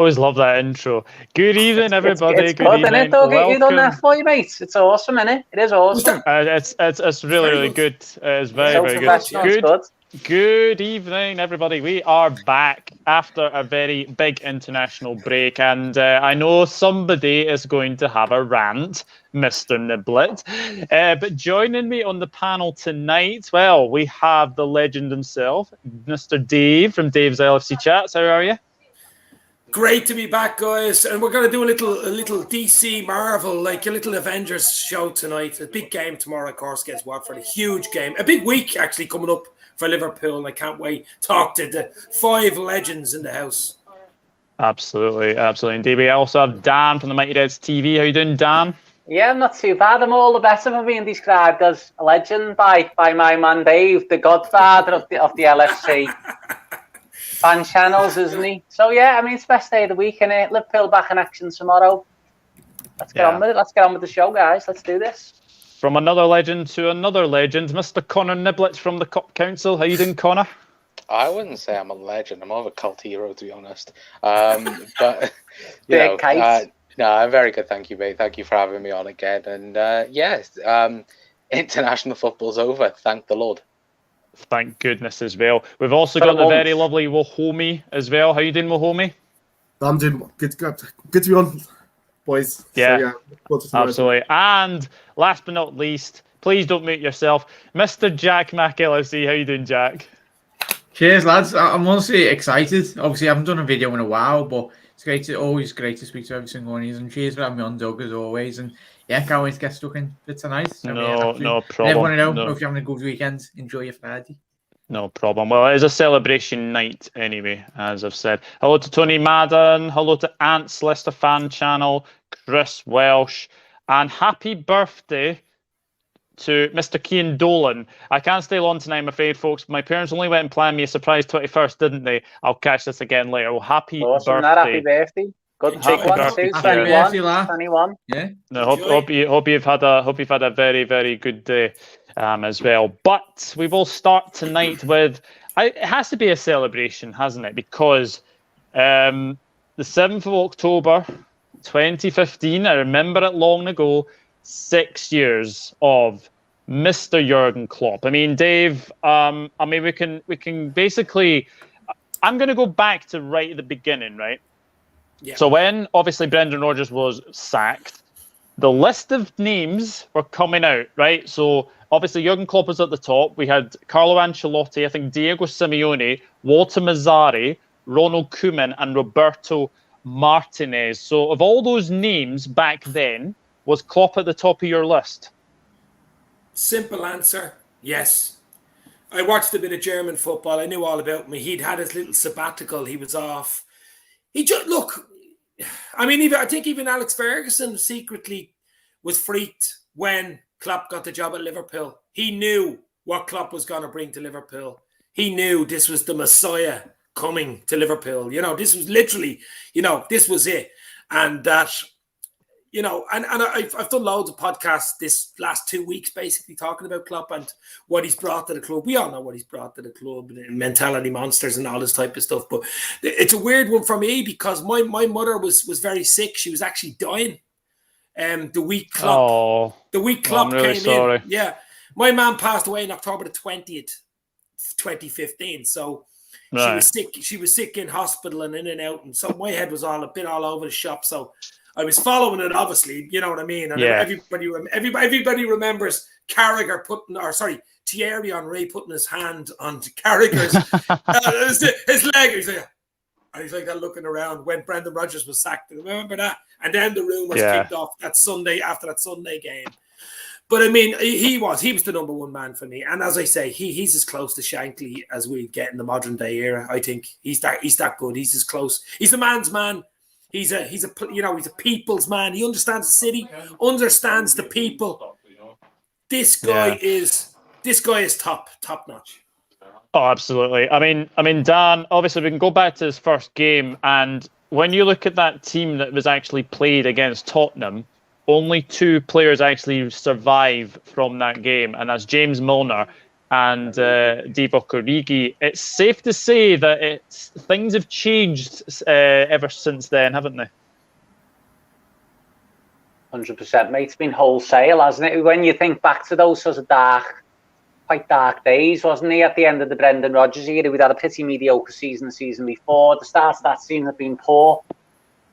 always love that intro. Good evening, everybody. It's good, isn't it, Dougie? You done that for you, mate. It's awesome, isn't it? It is awesome. It's really good. It's very good. Good evening, everybody. We are back after a very big international break, and I know somebody is going to have a rant, Mr. Niblett. But joining me on the panel tonight, well, we have the legend himself, Mr. Dave from Dave's LFC Chats. How are you? Great to be back, guys, and we're going to do a little DC Marvel, like a little Avengers show tonight. A big game tomorrow, of course, against Watford. A huge game, a big week actually coming up for Liverpool, and I can't wait. Talk to the 5 legends in the house. Absolutely. Indeed, we also have Dan from the Mighty Reds TV. How you doing, Dan? Yeah, I'm not too bad. I'm all the better for being described as a legend by my man Dave, the godfather of the LFC. Fan channels, isn't he? So yeah, I mean, it's best day of the week, innit? Liverpool back in action tomorrow. Let's get on with it. Let's get on with the show, guys. Let's do this. From another legend to another legend, Mr. Connor Niblett from the Kop Council. How you doing, Connor? I wouldn't say I'm a legend. I'm more of a cult hero, to be honest. But you know, no, I'm very good. Thank you, mate. Thank you for having me on again. And international football's over. Thank the Lord. Thank goodness as well. We've also got the very lovely Wahomey as well. How you doing, Wahomey? I'm doing good to be on, boys. Yeah, absolutely. And last but not least, please don't mute yourself, Mr. Jack Mack LFC. How you doing, Jack? Cheers, lads. I'm honestly excited. Obviously, I haven't done a video in a while, but it's always great to speak to every single one of you. And cheers for having me on, Doug, as always. And yeah, can't wait to get stuck in for tonight. So, no problem. Everyone know if you're having a good weekend, enjoy your Friday. No problem. Well, it is a celebration night anyway, as I've said. Hello to Tony Madden. Hello to Ants Leicester Fan Channel, Chris Welsh, and happy birthday to Mr. Cian Dolan. I can't stay long tonight, I'm afraid, folks. My parents only went and planned me a surprise 21st, didn't they? I'll catch this again later. Well, happy birthday. Happy birthday. Good big one too. 21. Yeah. No, hope you've had a very, very good day as well. But we will start tonight with it has to be a celebration, hasn't it? Because the 7th of October 2015, I remember it long ago, 6 years of Mr. Jurgen Klopp. I mean, Dave, we can basically, I'm going to go back to right at the beginning, right? Yeah. So when, obviously, Brendan Rodgers was sacked, the list of names were coming out, right? So, obviously, Jurgen Klopp was at the top. We had Carlo Ancelotti, I think Diego Simeone, Walter Mazzarri, Ronald Koeman, and Roberto Martinez. So, of all those names back then, was Klopp at the top of your list? Simple answer, yes. I watched a bit of German football. I knew all about him. He'd had his little sabbatical. He was off. He just, look, I mean, I think even Alex Ferguson secretly was freaked when Klopp got the job at Liverpool. He knew what Klopp was going to bring to Liverpool. He knew this was the Messiah coming to Liverpool. You know, this was literally, this was it. And that, and I've done loads of podcasts this last 2 weeks, basically talking about Klopp and what he's brought to the club. We all know what he's brought to the club, and mentality monsters and all this type of stuff. But it's a weird one for me because my mother was very sick. She was actually dying. The week Klopp really came in. Yeah, my mum passed away on October the 20th, 2015. So right. She was sick. She was sick in hospital and in and out, and so my head was all over the shop. So I was following it, obviously, you know what I mean? And everybody remembers Thierry Henry putting his hand on Carragher's his leg. He's like that looking around when Brendan Rodgers was sacked. Remember that? And then the rumours kicked off that Sunday after that Sunday game. But I mean, he was the number one man for me. And as I say, he's as close to Shankly as we get in the modern day era. I think he's that good. He's as close. He's a man's man. He's a people's man. He understands the city, understands the people. This guy is top notch. Oh, absolutely. I mean, Dan, obviously we can go back to his first game, and when you look at that team that was actually played against Tottenham, only 2 players actually survive from that game, and that's James Milner and Divock Origi. It's safe to say that things have changed ever since then, haven't they? 100%, mate. It's been wholesale, hasn't it? When you think back to those sort of quite dark days, wasn't he? At the end of the Brendan Rodgers era, we'd had a pretty mediocre season the season before. The start of that season had been poor.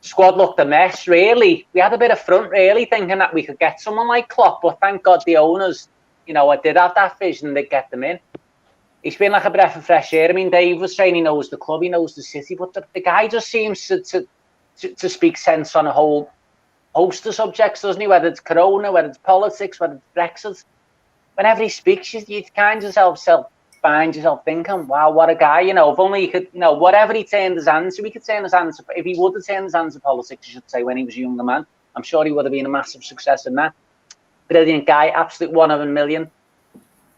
Squad looked a mess, really. We had a bit of front, really, thinking that we could get someone like Klopp, but thank God the owners, I did have that vision, they'd get them in. He's been like a breath of fresh air. I mean, Dave was saying he knows the club, he knows the city, but the guy just seems to speak sense on a whole host of subjects, doesn't he? Whether it's Corona, whether it's politics, whether it's Brexit. Whenever he speaks, you find yourself thinking, wow, what a guy, if only he could, whatever he turnned his hands to, he could turn his hands to, if he would have turned his hands to politics, I should say, when he was a younger man, I'm sure he would have been a massive success in that. Brilliant guy, absolute one of a million.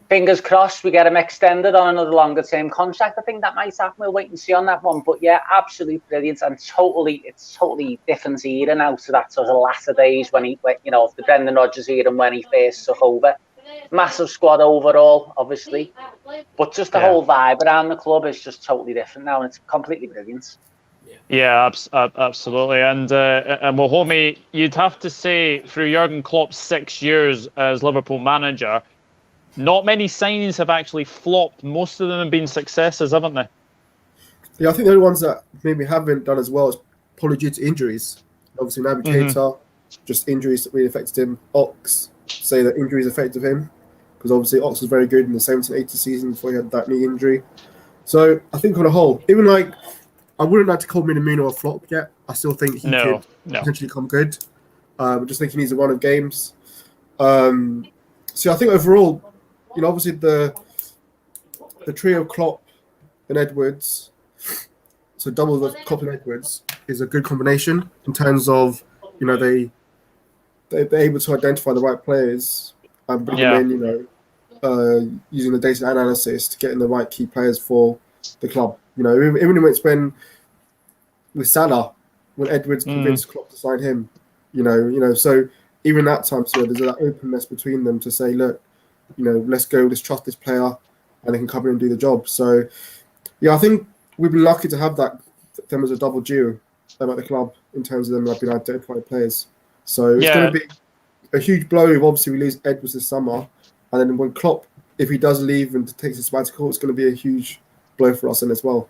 Fingers crossed we get him extended on another longer term contract. I think that might happen. We'll wait and see on that one. But yeah, absolute brilliant, and it's totally different era now to that sort of latter days when the Brendan Rodgers era and when he first took over. Massive squad overall, obviously, but just the whole vibe around the club is just totally different now, and it's completely brilliant. Yeah, absolutely. And well, homie, you'd have to say through Jurgen Klopp's 6 years as Liverpool manager, not many signings have actually flopped. Most of them have been successes, haven't they? Yeah, I think the only ones that maybe haven't done as well is probably due to injuries. Obviously, Naby Keita, just injuries that really affected him. Ox, say that injuries affected him, because obviously Ox was very good in the 17-80 season before he had that knee injury. So I think on a whole, even I wouldn't like to call Minamino a flop yet. I still think he could potentially come good. I just think he needs a run of games. So I think overall, obviously the trio of Klopp and Edwards, so double of Klopp and Edwards, is a good combination in terms of, they're able to identify the right players and bring them in, using the data analysis to get in the right key players for the club. Even when it's with Salah, when Edwards convinced Klopp to sign him, so even that time, so there's that openness between them to say, look, let's go, let's trust this player, and they can come in and do the job. So, I think we've been lucky to have them as a double duo at the club in terms of them being identified players. So it's going to be a huge blow if obviously we lose Edwards this summer, and then when Klopp, if he does leave and takes a sabbatical, it's going to be a huge blow for us then as well.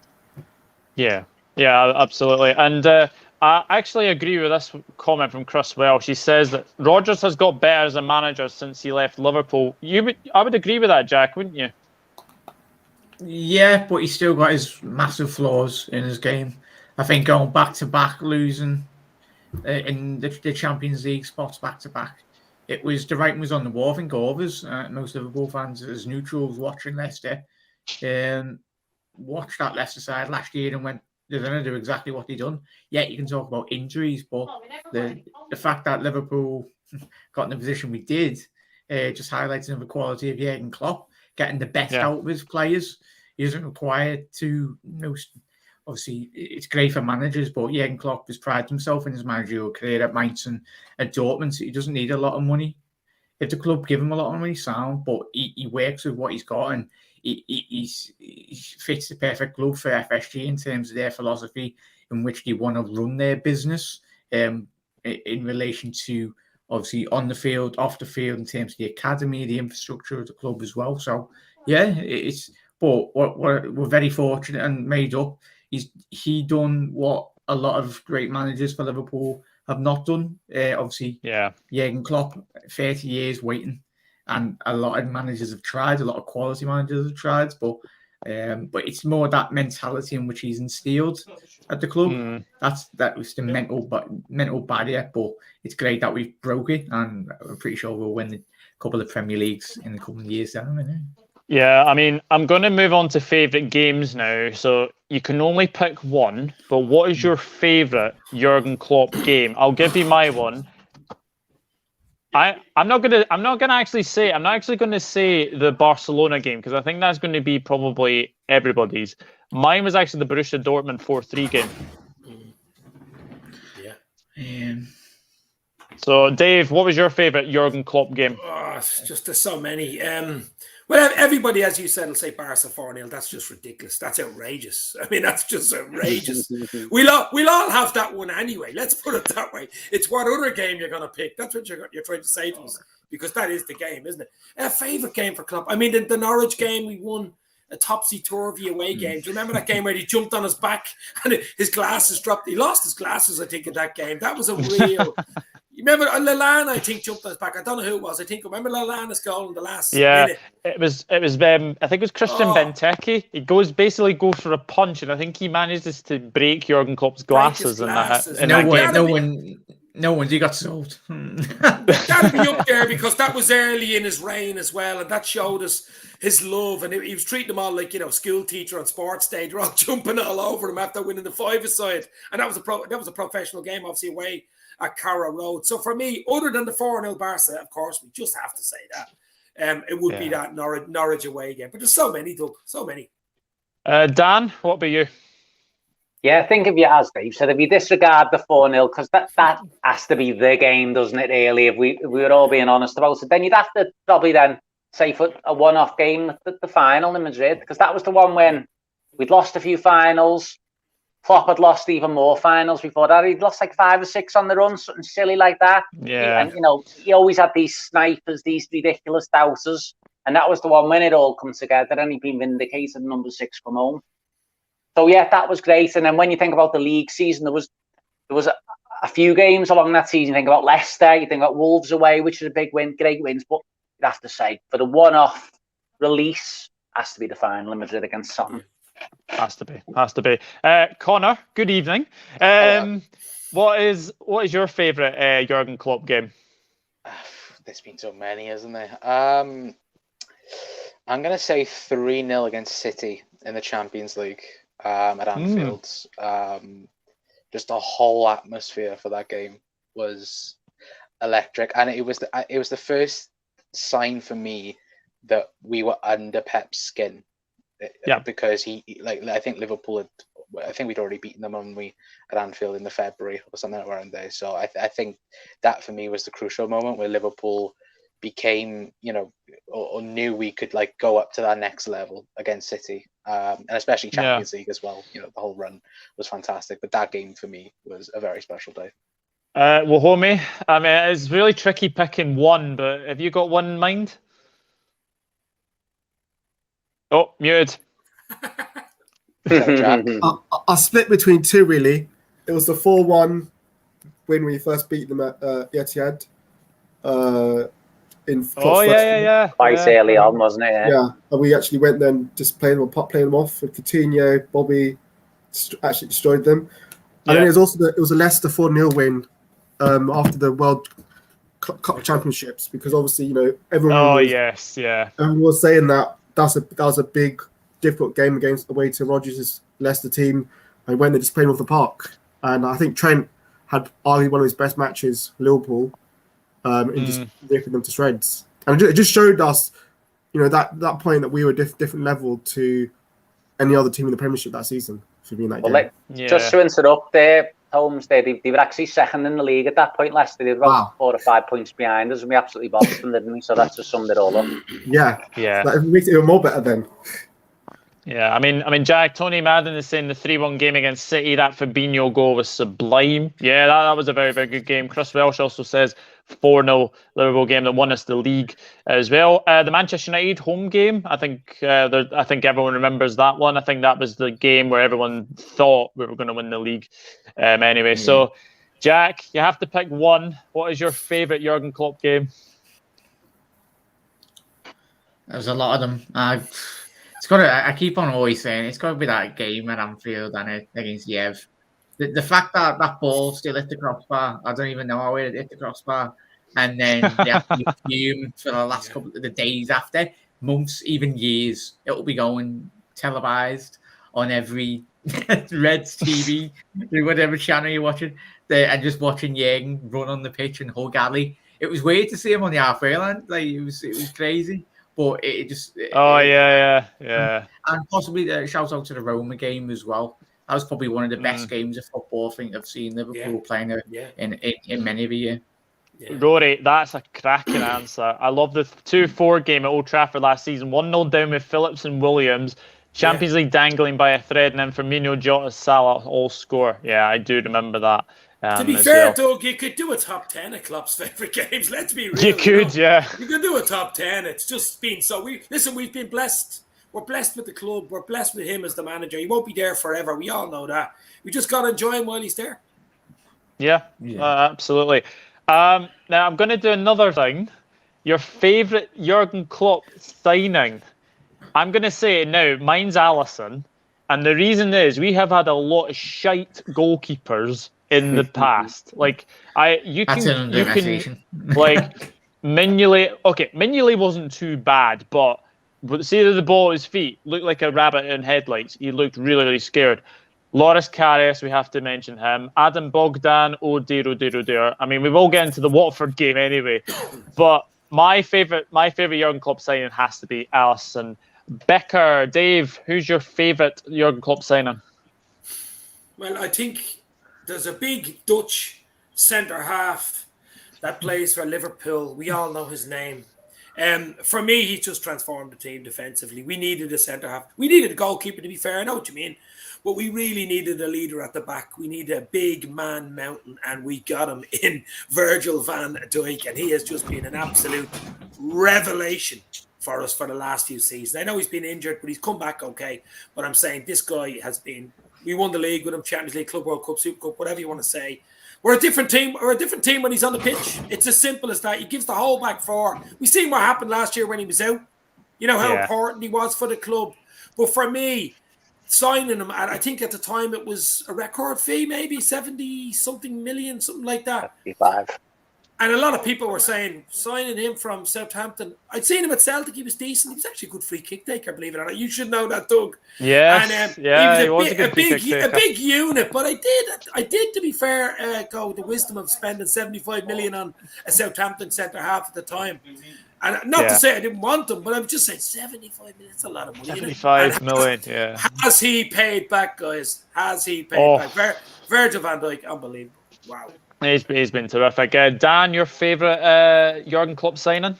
Yeah, absolutely. And I actually agree with this comment from Chris Welsh. She says that Rodgers has got better as a manager since he left Liverpool. I would agree with that, Jack, wouldn't you? Yeah, but he's still got his massive flaws in his game. I think going back-to-back, losing in the Champions League spots back-to-back, the writing was on the wall. I think all of us, most Liverpool fans as neutrals watching Leicester, watched that Leicester side last year and went, they're going to do exactly what they've done. Yeah, you can talk about injuries, but the fact that Liverpool got in the position we did just highlights the quality of Jurgen Klopp, getting the best out of his players. He isn't required to, obviously, it's great for managers, but Jurgen Klopp has prided himself in his managerial career at Mainz and at Dortmund, so he doesn't need a lot of money. If the club give him a lot of money, sound, but he works with what he's got, and he fits the perfect glove for FSG in terms of their philosophy in which they want to run their business in relation to, obviously, on the field, off the field, in terms of the academy, the infrastructure of the club as well. So, but we're very fortunate and made up. He done what a lot of great managers for Liverpool have not done. Obviously, Jurgen Klopp, 30 years waiting, and a lot of managers have tried. A lot of quality managers have tried, but it's more that mentality in which he's instilled at the club. That was the mental barrier. But it's great that we've broke it, and I'm pretty sure we'll win a couple of Premier Leagues in the coming years down. Yeah, I mean, I'm going to move on to favourite games now. So you can only pick one, but what is your favourite Jurgen Klopp game? I'll give you my one. I'm not actually going to say the Barcelona game, because I think that's going to be probably everybody's. Mine was actually the Borussia Dortmund 4-3 game. Yeah. So, Dave, what was your favourite Jurgen Klopp game? Oh, it's just there's so many. Well, everybody, as you said, will say Barca 4-0. That's just ridiculous. That's outrageous. I mean, that's just outrageous. We'll all have that one anyway. Let's put it that way. It's what other game you're going to pick. That's what you're trying to say to us, because that is the game, isn't it? A favourite game for Klopp. I mean, the Norwich game, we won a topsy-turvy away game. Do you remember that game where he jumped on his back and his glasses dropped? He lost his glasses, I think, in that game. That was a real... You remember Lallana, I think, jumped on his back. I don't know who it was. I think, remember Lallana's goal in the last minute? It was I think it was Christian Benteke. He goes for a punch, and I think he manages to break Jurgen Klopp's glasses. No one's he got sold. That'd be up there, because that was early in his reign as well, and that showed us his love. And he was treating them all like, school teacher on sports day. They're all jumping all over him after winning the five-a-side, and that was a professional game, obviously away at Carrow Road. So for me, other than the 4-0 Barca, of course, we just have to say that it would be that Norwich away game. But there's so many, Doug, so many. Dan, what about you? Yeah, I think as Dave said, if you disregard the 4-0, because that has to be the game, doesn't it, really, if we were all being honest about it, then you'd have to probably then say for a one-off game, the final in Madrid, because that was the one when we'd lost a few finals. Klopp had lost even more finals before that. He'd lost like 5 or 6 on the run, something silly like that. Yeah. And, he always had these snipers, these ridiculous dousers. And that was the one when it all comes together and he'd been vindicated, number 6 come home. So, yeah, that was great. And then when you think about the league season, there was a few games along that season. You think about Leicester, you think about Wolves away, which is a big win, great wins. But you'd have to say, for the one-off release, has to be the final in Madrid against Sutton. Has to be. Connor, good evening. What is your favourite Jurgen Klopp game? There's been so many, isn't there? I'm going to say 3-0 against City in the Champions League at Anfield. Just the whole atmosphere for that game was electric, and it was the first sign for me that we were under Pep's skin. Yeah, because I think Liverpool I think we'd already beaten them at Anfield in the February or something around there. So I think that for me was the crucial moment where Liverpool became, or knew we could go up to that next level against City, and especially Champions League as well. The whole run was fantastic, but that game for me was a very special day. Well, homie, I mean, it's really tricky picking one, but have you got one in mind? Oh, muted. I split between two, really. It was the 4-1 when we first beat them at Etihad. Quite early on, wasn't it? Yeah, and we actually went then just playing them off with Coutinho, Bobby, actually destroyed them. And then it was a Leicester 4-0 win after the World Cup Championships, because obviously everyone was saying that was a big, difficult game against away to Rodgers' Leicester team, and when they just played off the park. And I think Trent had arguably one of his best matches, Liverpool, in just ripping them to shreds. And it just showed us, that point that we were different level to any other team in the Premiership that season for being that game. Just to interrupt there, Holmes, they were actually second in the league at that point. Leicester, they were about 4 or 5 points behind us, and we absolutely bossed them, didn't we? So that just summed it all up. Yeah. That makes it even more better then. Yeah, I mean, Jack, Tony Madden is saying the 3-1 game against City, that Fabinho goal was sublime. Yeah, that was a very, very good game. Chris Welsh also says 4-0 Liverpool game that won us the league as well. The Manchester United home game, I think everyone remembers that one. I think that was the game where everyone thought we were going to win the league. Anyway, so Jack, you have to pick one. What is your favourite Jurgen Klopp game? There's a lot of them. I keep on always saying it's got to be that game at Anfield and against Yev. The fact that ball still hit the crossbar, I don't even know how it hit the crossbar, and then they have to be fumed for the last couple of the days after, months, even years. It will be going televised on every Reds TV, whatever channel you're watching, and just watching Jurgen run on the pitch and hug Ali. It was weird to see him on the halfway line. It was crazy. But it just... yeah. And possibly shout out to the Roma game as well. That was probably one of the best games of football I think I've seen Liverpool playing in many of a year. Rory, that's a cracking answer. I love the 2-4 game at Old Trafford last season. 1-0 down with Phillips and Williams. Champions League dangling by a thread, and then Firmino, Jota, Salah all score. Yeah, I do remember that. To be fair, Doug, you could do a top 10 of Klopp's favourite games. Let's be real. You could, yeah. You could do a top 10. It's just been so. We've been blessed. We're blessed with the club. We're blessed with him as the manager. He won't be there forever. We all know that. We just got to enjoy him while he's there. Yeah. Absolutely. Now, I'm going to do another thing. Your favourite Jurgen Klopp signing. I'm going to say it now. Mine's Alisson. And the reason is we have had a lot of shite goalkeepers in the past. Like, you can like, Mignolet. Okay, Mignolet wasn't too bad, but see the ball at his feet looked like a rabbit in headlights. He looked really, really scared. Loris Karius, we have to mention him. Adam Bogdan, oh dear. I mean, we will get into the Watford game anyway. But my favourite Jurgen Klopp signing has to be Alisson. Becker, Dave, who's your favourite Jurgen Klopp signing? Well, I think there's a big Dutch centre half that plays for Liverpool. We all know his name. For me, he just transformed the team defensively. We needed a centre half. We needed a goalkeeper, to be fair. I know what you mean. But we really needed a leader at the back. We needed a big man mountain, and we got him in Virgil van Dijk. And he has just been an absolute revelation for us for the last few seasons. I know he's been injured, but he's come back okay. But I'm saying this guy has been... We won the league with him, Champions League, Club World Cup, Super Cup, whatever you want to say. We're a different team. We're a different team when he's on the pitch. It's as simple as that. He gives the whole back four. We seen what happened last year when he was out. You know how important he was for the club. But for me, signing him, I think at the time it was a record fee, maybe 70-something million, something like that. 55. And a lot of people were saying, signing him from Southampton. I'd seen him at Celtic. He was decent. He was actually a good free kick taker, believe it or not. You should know that, Doug. Yes. He was a big unit. But I did, to be fair, go the wisdom of spending 75 million on a Southampton centre half at the time. And not to say I didn't want them, but I'm just saying 75 million. That's a lot of money. 75 million, yeah. Has he paid back, guys? Has he paid back? Virgil van Dijk, unbelievable. Wow. He's been terrific. Dan, your favourite Jurgen Klopp signing?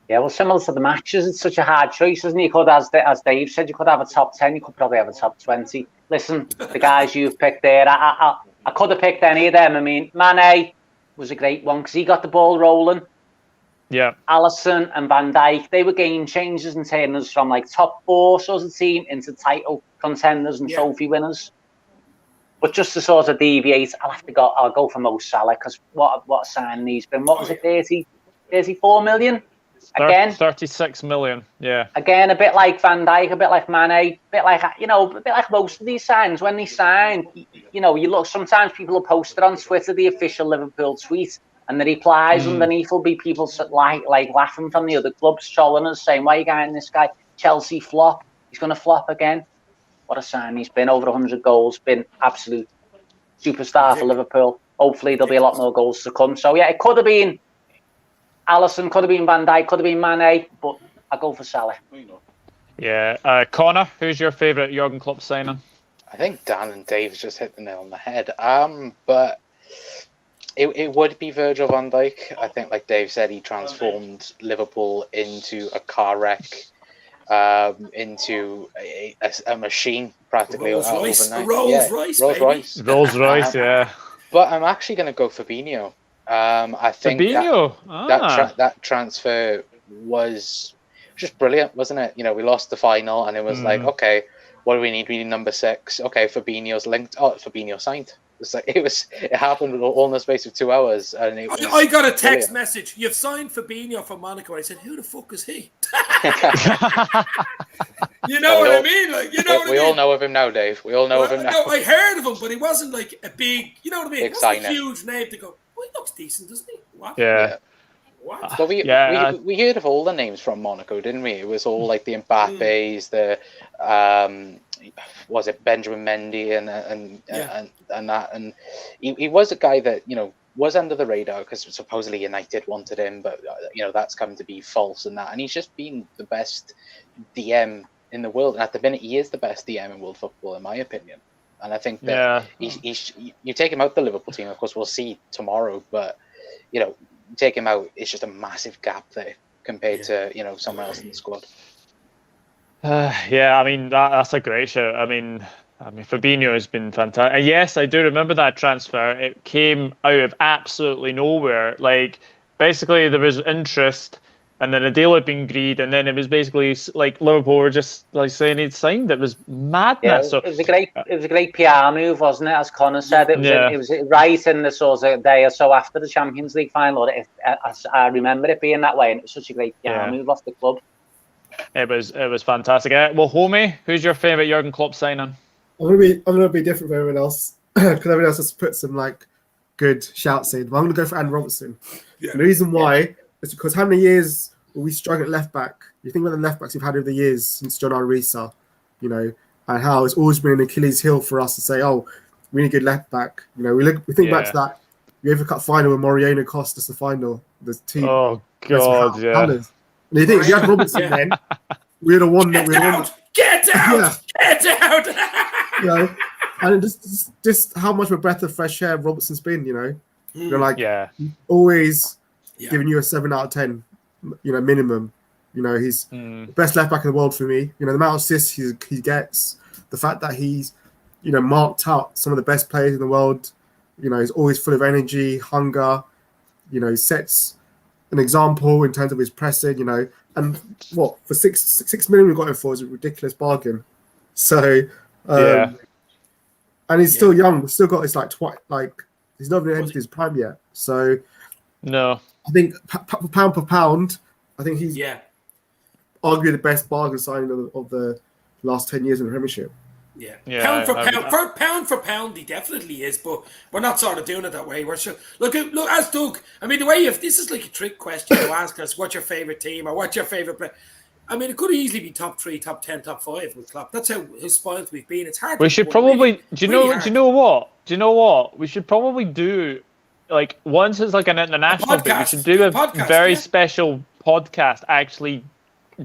Yeah, well, similar to the matches, it's such a hard choice, isn't it? You could, as Dave said, you could have a top 10, you could probably have a top 20. Listen, the guys you've picked there, I could have picked any of them. I mean, Mane was a great one because he got the ball rolling. Yeah. Alisson and Van Dijk, they were game changers and turning us from like top four sort of team into title contenders and trophy winners. But just to sort of deviate, I'll go for Mo Salah because what a signing he's been. What was it, 34 million? Again, 36 million. Yeah. Again, a bit like Van Dijk, a bit like Mane, a bit like most of these signings. When they signed, you look. Sometimes people will post it on Twitter, the official Liverpool tweet, and the replies underneath will be people like laughing from the other clubs, trolling us, saying, "Why are you getting this guy? Chelsea flop. He's going to flop again." What a sign. He's been over 100 goals, been absolute superstar for Liverpool. Hopefully there'll be a lot more goals to come. So, yeah, it could have been Alisson, could have been Van Dijk, could have been Mane, but I go for Salah. Yeah. Connor, who's your favourite Jurgen Klopp signing? I think Dan and Dave just hit the nail on the head. But it would be Virgil van Dijk. I think, like Dave said, he transformed Liverpool into a car wreck. Into a machine practically overnight. Rolls Royce, yeah. But I'm actually going to go Fabinho. I think that transfer was just brilliant, wasn't it? We lost the final, and it was like, okay, what do we need? We need number 6. Okay, Fabinho's linked. Oh, Fabinho signed. It happened all in the space of 2 hours, and I got a text message. You've signed Fabinho for Monaco. I said, "Who the fuck is he?" You know what I mean? We all know of him now, Dave. We all know of him now. No, I heard of him, but he wasn't like a big. You know what I mean? Big signing. A huge name to go. Well, he looks decent, doesn't he? What? Yeah. What? But we heard of all the names from Monaco, didn't we? It was all like the Mbappes, the was it Benjamin Mendy and that, and he was a guy that was under the radar because supposedly United wanted him, but that's come to be false and that, and he's just been the best DM in the world, and at the minute he is the best DM in world football in my opinion. And I think that you take him out the Liverpool team, of course we'll see tomorrow, but take him out, it's just a massive gap there compared to someone else in the squad. Yeah, I mean that's a great shout. I mean Fabinho has been fantastic. And yes, I do remember that transfer. It came out of absolutely nowhere. Like basically there was interest, and then a deal had been agreed, and then it was basically like Liverpool were just like saying he'd signed. It was madness. Yeah, it was a great PR move, wasn't it? As Connor said, it was right in the sort of day or so after the Champions League final. I remember it being that way, and it was such a great PR move off the club. It was fantastic. Well, Homie, who's your favourite Jurgen Klopp signing? I'm gonna be different from everyone else because everyone else has put some like good shouts in. But I'm gonna go for Andy Robertson. Yeah. And the reason why is because how many years were we struggling at left back? You think about the left backs we've had over the years since John Arisa, and how it's always been an Achilles heel for us to say, oh, we need a good left back. We think back to that UEFA Cup final when Moriano cost us the final. The team. Oh God, yeah. And you think if you had Robertson then, we'd have won. Get out! Get out! And just how much of a breath of fresh air Robertson's been. Always giving you a 7 out of 10. Minimum. He's the best left back in the world for me. The amount of assists he gets, the fact that he's marked out some of the best players in the world. He's always full of energy, hunger. Sets an example in terms of his pressing. And what for 6 million we got him for is a ridiculous bargain. So and he's still young. Still got his he's not even entered his prime yet. So no, I think pound for pound, I think he's arguably the best bargain signing of the last 10 years in the Premiership. Pound for pound, he definitely is. But we're not sort of doing it that way. We're sure. Look, as Doug. I mean, the way this is like a trick question to ask us. What's your favorite team or what's your favorite player? I mean, it could easily be top 3, top 10, top 5 with Klopp. That's how spoiled we've been. It's hard. We should probably. Do you know what? We should probably do once it's like an international bit. We should do a podcast, very special podcast actually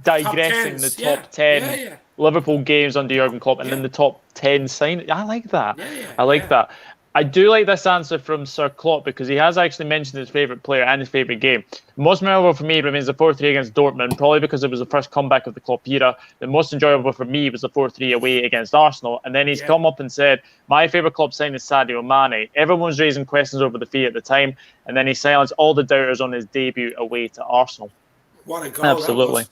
digressing the top 10 Liverpool games under Jurgen Klopp and then the top 10 sign. I like that. I like that. I do like this answer from Sir Klopp because he has actually mentioned his favourite player and his favourite game. Most memorable for me remains the 4-3 against Dortmund, probably because it was the first comeback of the Klopp era. The most enjoyable for me was the 4-3 away against Arsenal. And then he's come up and said, my favourite Klopp signing is Sadio Mane. Everyone was raising questions over the fee at the time. And then he silenced all the doubters on his debut away to Arsenal. What a goal. Absolutely.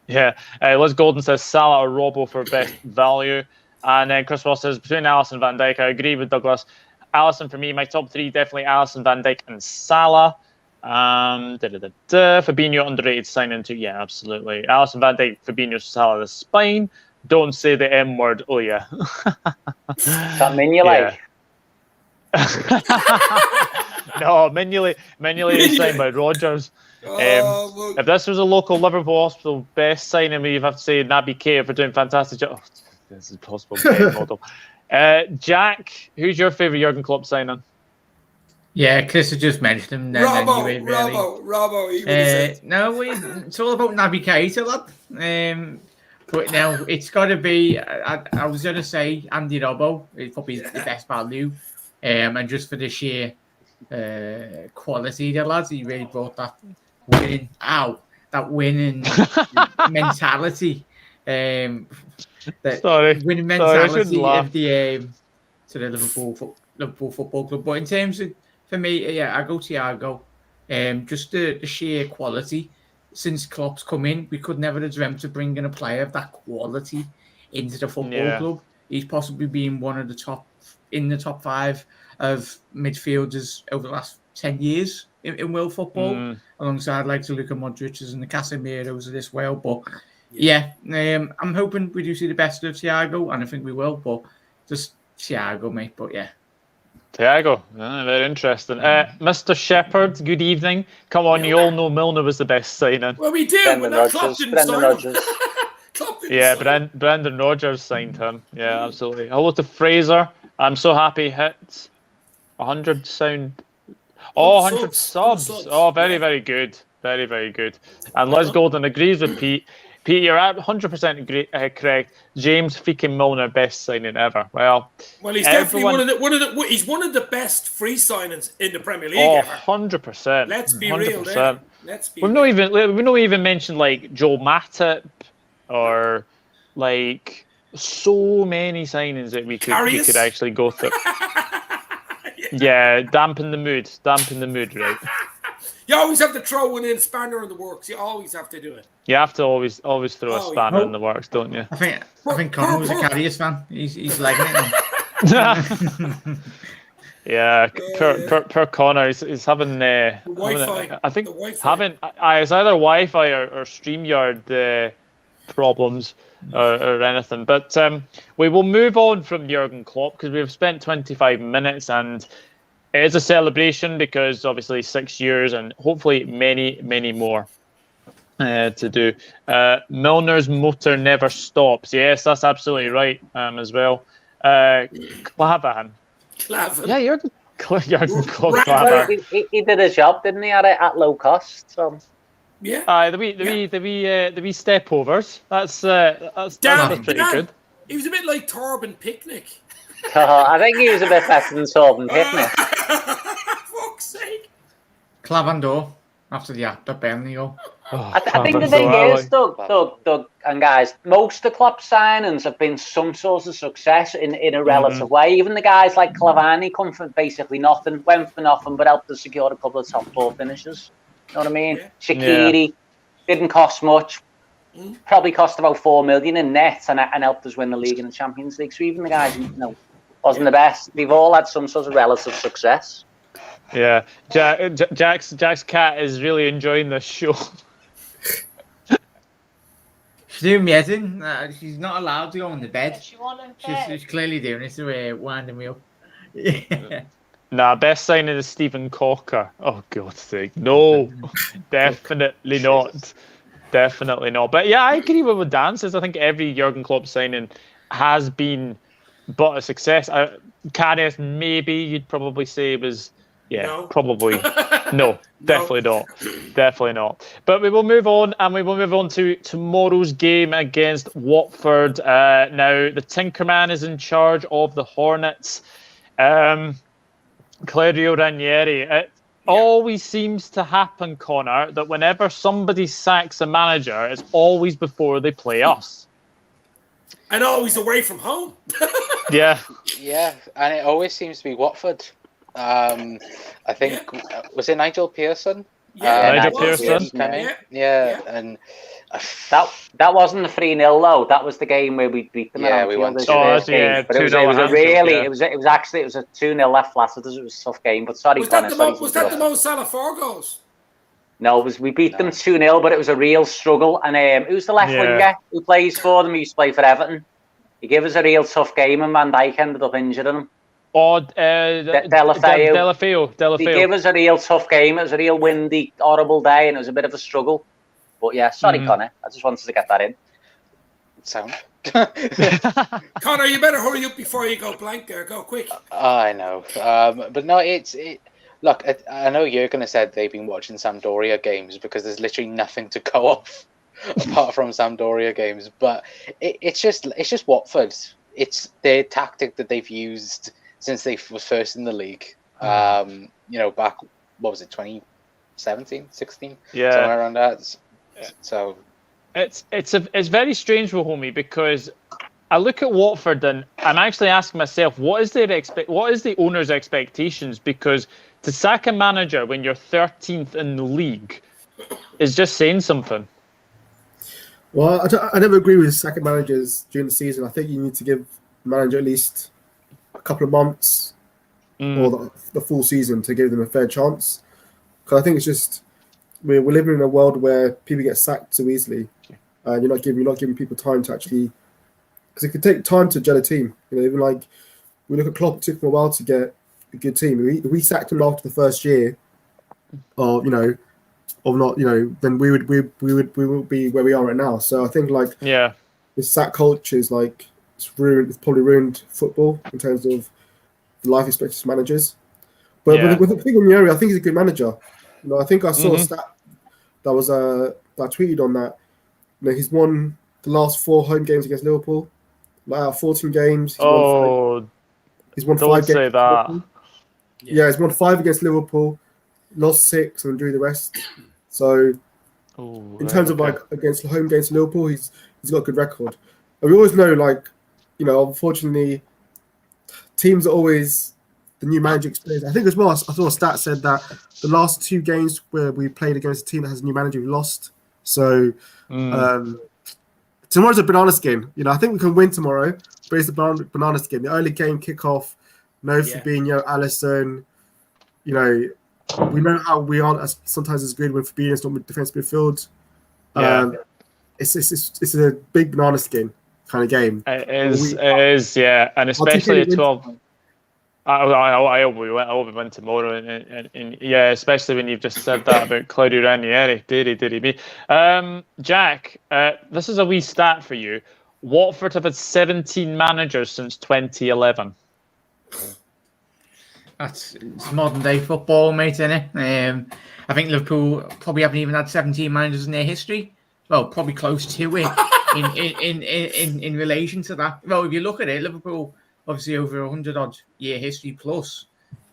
Yeah. Les Golden says Salah or Robbo for best value. And then Chris Ross says, between Alisson and Van Dijk, I agree with Douglas. Alisson for me, my top 3 definitely Alisson, Van Dijk, and Salah. Fabinho underrated signing too. Yeah, absolutely. Alisson, Van Dijk, Fabinho, Salah, the spine. Don't say the M word. Oh yeah. That Mignolet. No, Mignolet is signed by Rodgers. If this was a local Liverpool hospital, best signing, we'd have to say Naby Keita for doing fantastic job. Oh, this is possible model. Jack, who's your favourite Jurgen Klopp signing? Yeah, Chris had just mentioned him. Robbo. No, it's all about Naby Keita, lad. But now it's got to be. I was going to say Andy Robbo. It's probably the best value, and just for the sheer quality, the lads, he really brought that winning mentality. Winning mentality of the to the Liverpool Football Club. But in terms of, for me, I go Thiago. Just the sheer quality. Since Klopp's come in, we could never have dreamt of bringing a player of that quality into the football club. He's possibly been one of the top 5 of midfielders over the last 10 years in world football, alongside like the Luka Modric's and the Casemiro's of this world. But I'm hoping we do see the best of Thiago, and I think we will. But just Thiago, mate. But Thiago, very interesting. Mr. Shepherd, good evening. Come on, you all know Milner was the best signing. Well, we do, but Klopp didn't sign him. Brendan Rodgers signed him. Yeah, absolutely. Hello to Fraser. I'm so happy hit 100 sound. 100 subs. Oh, very, very good. Very, very good. And Les Golden agrees with Pete. Pete, you're 100% correct. James freaking Milner, best signing ever. Well, he's definitely he's one of the best free signings in the Premier League ever. 100%. Let's be 100%. real there. We've not even mentioned like Joel Matip or like so many signings that we could actually go through. Yeah, dampen the mood, right? You always have to throw one in, spanner in the works. You always have to do it. You have to always throw a spanner in the works, don't you? I think Connor was a Carius fan. He's liking it now. Yeah, per Connor, he's having Wi-Fi. I think it's either Wi-Fi or StreamYard problems or anything. But we will move on from Jurgen Klopp because we've spent 25 minutes and it is a celebration because obviously 6 years and hopefully many, many more to do. Milner's motor never stops. Yes, that's absolutely right as well. Klavan. Yeah, Jurgen Klopp. He did his job, didn't he, at low cost? So. Yeah. The wee stepovers. That's pretty good. He was a bit like Torben Picnic. I think he was a bit better than Torben Picnic. Fuck's sake. Clavandor after the Burnley goal. I think the thing is, Doug, and guys, most of Klopp's signings have been some sort of success in a relative way. Even the guys like Cavani come from basically nothing, went for nothing, but helped us secure a couple of top 4 finishes. You know what I mean? Yeah. Shaqiri didn't cost much. Probably cost about 4 million in net and helped us win the league and the Champions League. So even the guys, wasn't the best. They've all had some sort of relative success. Yeah, Jack's cat is really enjoying this show. She's doing me editing. She's not allowed to go on the bed. She's clearly doing it to winding me up. Yeah. Nah, best signing is Stephen Cocker. Oh, God's sake. No, definitely not. Definitely not. But yeah, I agree with what Dan says. I think every Jurgen Klopp signing has been but a success. Karius, maybe you'd probably say was, probably. No, definitely not. Definitely not. But we will move on, and we will move on to tomorrow's game against Watford. Now, the Tinkerman is in charge of the Hornets. Claudio Ranieri. It always seems to happen, Connor, that whenever somebody sacks a manager, it's always before they play us. And always away from home. Yeah, and it always seems to be Watford. I think was it Nigel Pearson? Nigel Pearson. And that wasn't the 3-0 though. That was the game where we beat them. Yeah, we won. But it was a 2-0 left flat. It was a tough game. But sorry, was that the Mo Salah 4 goals? No, we beat them 2-0, but it was a real struggle. And who's the left winger who plays for them? He used to play for Everton. He gave us a real tough game, and Van Dijk ended up injuring him. Delafeu. He gave us a real tough game. It was a real windy, horrible day, and it was a bit of a struggle. But yeah, sorry, Connor. I just wanted to get that in. Sound. Connor, you better hurry up before you go blank there. Go quick. I know. But no, look, I know Jurgen has said they've been watching Sampdoria games because there's literally nothing to go off apart from Sampdoria games. But it's just Watford. It's their tactic that they've used since they was first in the league. Back, what was it, 2017, 16? Yeah, somewhere around that. So it's very strange with Homie because I look at Watford and I'm actually asking myself, what is the owner's expectations? Because to sack a manager when you're 13th in the league is just saying something. Well, I never agree with sacking managers during the season. I think you need to give the manager at least a couple of months or the full season to give them a fair chance. Because I think it's just we're living in a world where people get sacked so easily, and you're not giving people time to actually, because it can take time to gel a team. Even like we look at Klopp, it took him a while to get a good team. We sacked him after the first year, then we would be where we are right now. So I think this sack culture is it's probably ruined football in terms of the life expectancy of managers. But with the thing on Ranieri, I think he's a good manager. I think I saw a stat that was that I tweeted on that. he's won the last 4 home games against Liverpool. Like, out of 14 games, he's won 5 don't games. say that. Yeah, he's won 5 against Liverpool, lost 6, and drew the rest. So, in terms of like against the home games to Liverpool, he's got a good record. And we always know, like, unfortunately, teams are always the new manager experience. I think as well, I saw a stat said that the last 2 games where we played against a team that has a new manager, we lost. So tomorrow's a banana skin. I think we can win tomorrow, but it's a banana skin. The early game kickoff, no Fabinho, Alisson. We know how we aren't sometimes as good when Fabinho's not with defensive midfield. It's a big banana skin kind of game. It is, yeah, and especially at 12. I hope we win tomorrow, and yeah, especially when you've just said that about Claudio Ranieri. Did me. Jack, this is a wee stat for you. Watford have had 17 managers since 2011. It's modern day football, mate, isn't it? I think Liverpool probably haven't even had 17 managers in their history. Well, probably close to it in relation to that. Well, if you look at it, Liverpool obviously over 100-odd year history plus.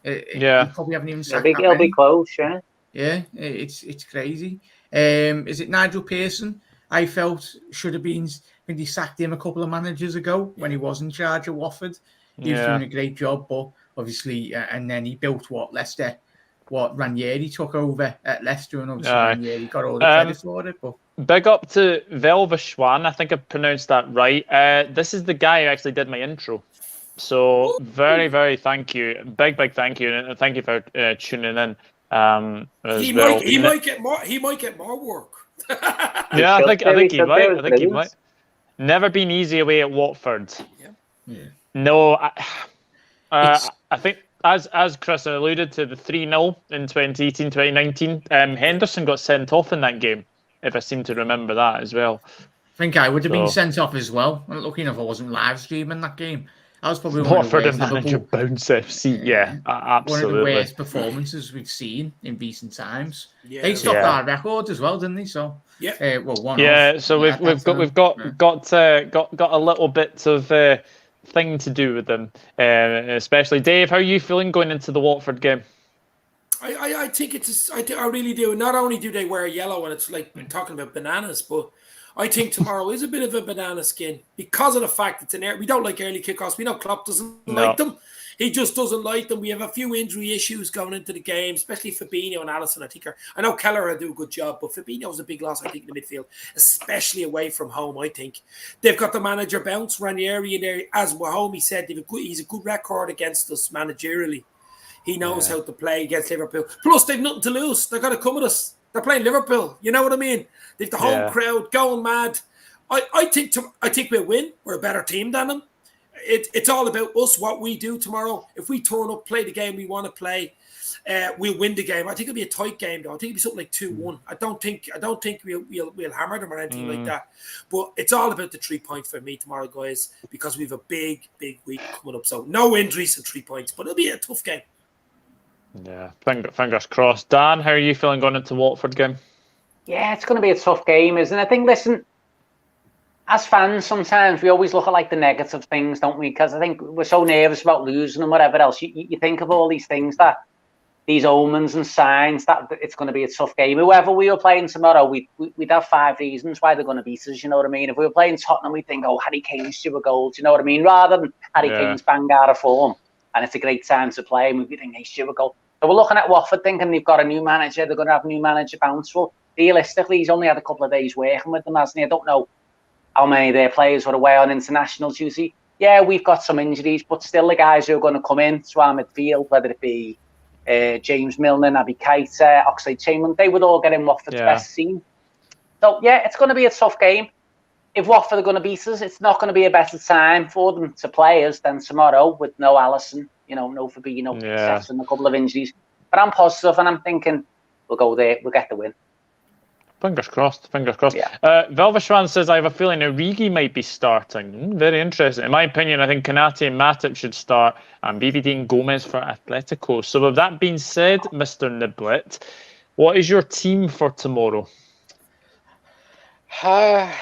You probably haven't even sacked that it'll be close, yeah. Yeah, it's crazy. Is it Nigel Pearson? I felt should have been when he sacked him a couple of managers ago when he was in charge of Watford. He was doing a great job, but obviously, and then he built Leicester. What Ranieri took over at Leicester, and obviously Ranieri got all the credit for it. But big up to Velvishwan. I think I pronounced that right. This is the guy who actually did my intro. So very, very thank you. Big thank you. And thank you for tuning in. He might get more work. Yeah, I think he might. I think he might. Never been easy away at Watford. Yeah. No, I think as Chris alluded to, the 3-0 in 2018-2019, Henderson got sent off in that game, if I seem to remember that as well. I think I would have been sent off as well. I'm lucky enough I wasn't live streaming that game. I was probably Watford and manager bounce FC. Yeah, absolutely. One of the worst performances we've seen in recent times. Yeah, they stopped our record as well, didn't they? So one. Yeah, so we've got a little bit of thing to do with them, especially Dave. How are you feeling going into the Watford game? I think I really do. Not only do they wear yellow, and it's like we're talking about bananas, but I think tomorrow is a bit of a banana skin because of the fact it's we don't like early kickoffs. We know Klopp doesn't like them. He just doesn't like them. We have a few injury issues going into the game, especially Fabinho and Alisson. I know Keller will do a good job, but Fabinho's a big loss, I think, in the midfield, especially away from home, I think. They've got the manager bounce, Ranieri in there. As Wahomey said, he's a good record against us managerially. He knows how to play against Liverpool. Plus, they've nothing to lose. They're going to come at us. They're playing Liverpool. You know what I mean? They've the home crowd going mad. I think we'll win. We're a better team than them. It's all about us, what we do tomorrow. If we turn up, play the game we want to play, we'll win the game. I think it'll be a tight game, though. I think it'll be something like 2-1. I don't think we'll hammer them or anything like that. But it's all about the 3 points for me tomorrow, guys, because we have a big week coming up. So no injuries and 3 points, but it'll be a tough game. Yeah, fingers crossed. Dan, how are you feeling going into Watford game? Yeah, it's going to be a tough game, isn't it? I think, listen, as fans, sometimes we always look at like the negative things, don't we? Because I think we're so nervous about losing and whatever else. You think of all these things, that these omens and signs that it's going to be a tough game. Whoever we were playing tomorrow, we'd have 5 reasons why they're going to beat us. You know what I mean? If we were playing Tottenham, we'd think, oh, Harry Kane's 2 goals. You know what I mean? Rather than Harry Kane's bang out of form, and it's a great time to play, and we'd be thinking he's 2 goals. So we're looking at Watford thinking they've got a new manager. They're going to have a new manager bounce. Well, realistically, he's only had a couple of days working with them, hasn't he? I don't know how many of their players were away on international duty. Yeah, we've got some injuries, but still the guys who are going to come in to our midfield, whether it be James Milner, Naby Keita, Oxlade Chamberlain, they would all get in Watford's best team. So, yeah, it's going to be a tough game. If Watford are going to beat us, it's not going to be a better time for them to play us than tomorrow with no Alisson, no Fabinho, and a couple of injuries. But I'm positive, and I'm thinking we'll go there, we'll get the win. Fingers crossed. Yeah. Velvishwan says, I have a feeling Origi might be starting. Very interesting. In my opinion, I think Konate and Matic should start, and BVD and Gomez for Atletico. So with that being said, Mr. Niblett, what is your team for tomorrow? I'd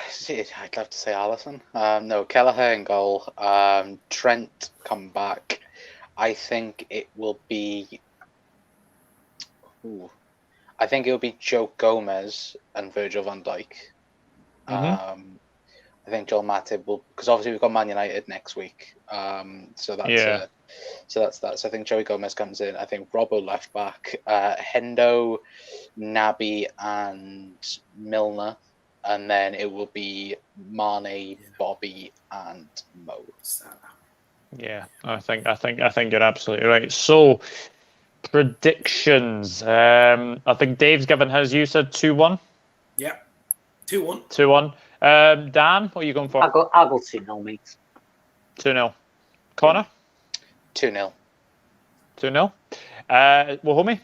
love to say Alisson. No, Kelleher in goal. Trent come back. I think it will be. I think it'll be Joe Gomez and Virgil van Dijk. I think Joel Matip will, because obviously we've got Man United next week. So that's that. So I think Joey Gomez comes in. I think Robbo left back, Hendo, Naby, and Milner, and then it will be Mane, Bobby, and Mo. Yeah, I think you're absolutely right. So predictions. I think Dave's given his. You said 2-1. Yeah, 2-1. 2-1. Dan, what are you going for? I'll go 2-0, mate. 2-0. Connor? 2-0. 2-0. Wahome?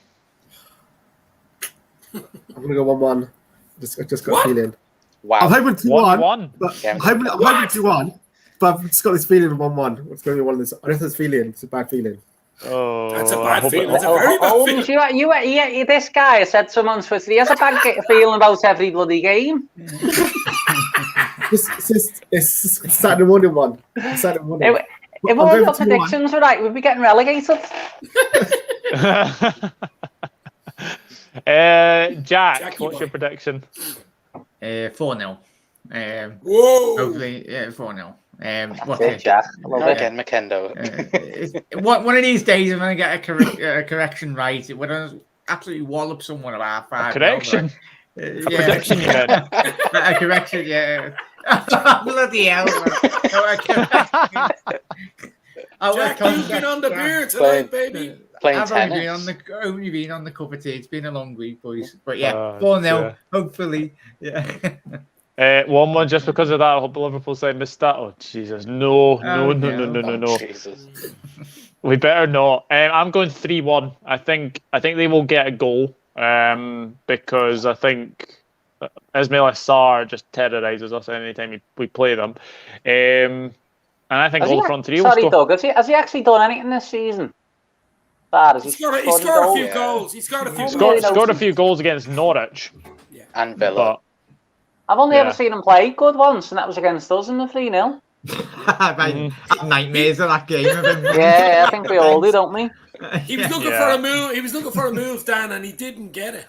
I'm going to go 1-1. I just got a feeling. Wow. I'm hoping 2-1. 1-1. I'm hoping 2-1. But I've just got this feeling of 1-1. It's going to be one of this. I don't know if it's feeling. It's a bad feeling. Oh, that's a bad feeling. That's a very bad feeling. You, this guy said someone on Twitter, he has a bad feeling about every bloody game. It's Saturday morning one. Saturday morning. If all your predictions were right, we'd be getting relegated. Jack, what's your prediction? 4-0. Whoa! Hopefully, 4-0. That's it, Jack. Again, McKendo. One of these days, I'm going to get a correction right. We're going to absolutely wallop someone about 5. Correction? Yeah. Prediction, you meant? A correction, yeah. Bloody hell, man. Jack, you've been on the beer tonight, baby. I've only been on the cup of tea. It's been a long week, boys. But yeah, 4-0, hopefully. Yeah. 1-1 just because of that. I hope Liverpool say missed that. Oh, Jesus. No. Jesus. We better not. I'm going 3-1. I think they will get a goal because I think Ismaila Sarr just terrorises us anytime we play them. And I think all the front three will score. Doug, has he actually done anything this season? He's scored a few goals. He's scored a few goals. Scored a few goals against Norwich. Yeah. And Villa. I've only ever seen him play good once, and that was against us in the 3-0. I have nightmares of that game. Yeah, I think we all do, don't we? He was looking for a move. He was looking for a move, Dan, and he didn't get it.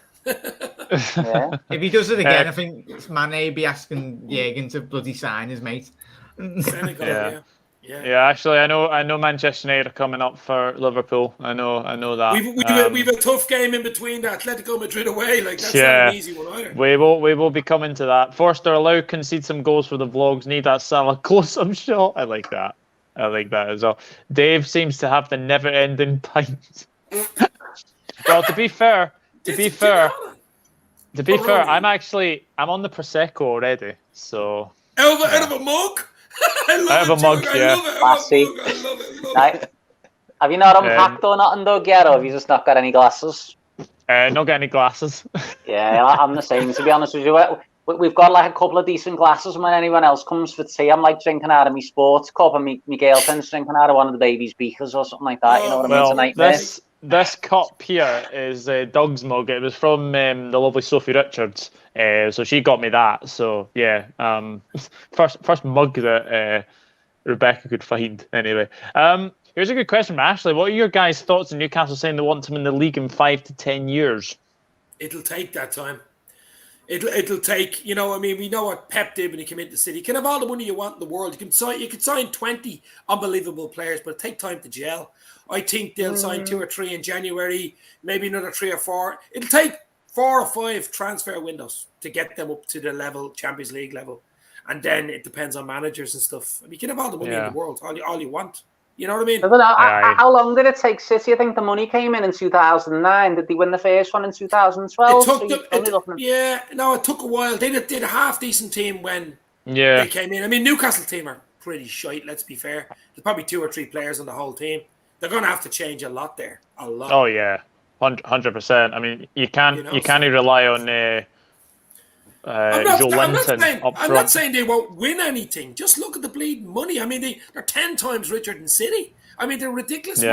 Yeah. If he does it again, I think Mane be asking Jurgen to bloody sign his mate. Senegal, yeah. Actually, I know Manchester United are coming up for Liverpool. I know that. We've a tough game in between. The Atletico Madrid away, that's not an easy one either. We will be coming to that. Forster, allow concede some goals for the vlogs. Need that Salah close-up shot. I like that as well. Dave seems to have the never-ending pint. Well, to be fair, I'm on the Prosecco already. So out of a mug. I love it. Have you not unpacked or nothing, Doug, yet, or have you just not got any glasses? Not got any glasses. Yeah, I'm the same, to be honest with you. We've got a couple of decent glasses when anyone else comes for tea. I'm drinking out of my sports cup, and my girlfriend's drinking out of one of the baby's beakers or something like that. You know what I mean? It's a nightmare. This cup here is Doug's mug. It was from the lovely Sophie Richards. So she got me that. So yeah, first mug that Rebecca could find. Anyway, here's a good question from Ashley. What are your guys' thoughts on Newcastle saying they want him in the league in 5 to 10 years? It'll take that time. It'll take. We know what Pep did when he came into the city. You can have all the money you want in the world. You could sign 20 unbelievable players, but it'll take time to gel. I think they'll sign 2 or 3 in January, maybe another 3 or 4. It'll take 4 or 5 transfer windows to get them up to the level, Champions League level. And then it depends on managers and stuff. You can have all the money in the world, all you want. You know what I mean? How long did it take City? I think the money came in 2009. Did they win the first one in 2012? It took a while. They did a half-decent team when they came in. I mean, Newcastle team are pretty shite, let's be fair. There's probably 2 or 3 players on the whole team. They're going to have to change a lot there. A lot. Oh, yeah. 100%. I mean, you can't rely on Joe Linton up front. I'm not saying they won't win anything. Just look at the bleeding money. I mean, they're 10 times richer than City. I mean, they're ridiculous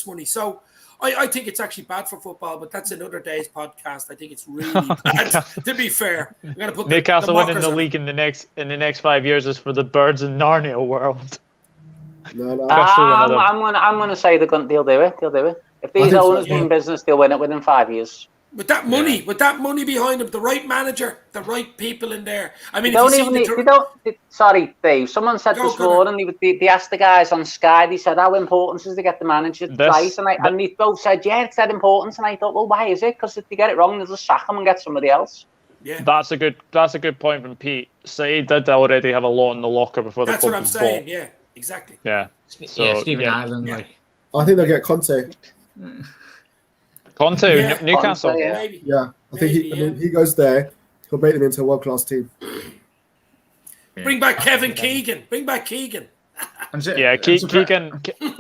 money. So I think it's actually bad for football, but that's another day's podcast. I think it's really bad. To be fair, I'm gonna put Newcastle winning the league in the next 5 years is for the birds in Narnia world. No. I'm gonna say they'll do it. They'll do it. If these owners win business, they'll win it within 5 years. With that money behind them, the right manager, the right people in there. I mean, sorry, Dave. Someone said this morning, they asked the guys on Sky, they said, how important is it to get the manager twice? And they both said, yeah, it's that important. And I thought, well, why is it? Because if they get it wrong, they'll just sack them and get somebody else. Yeah, that's a good point from Pete. So he did already have a lot in the locker before the club was bought. That's what I'm saying. Yeah, exactly. Yeah. So, Stephen Ireland. I think they'll get Conte. Newcastle. Maybe. Yeah, I think he goes there. He'll make them into a world-class team. Bring back Kevin Keegan.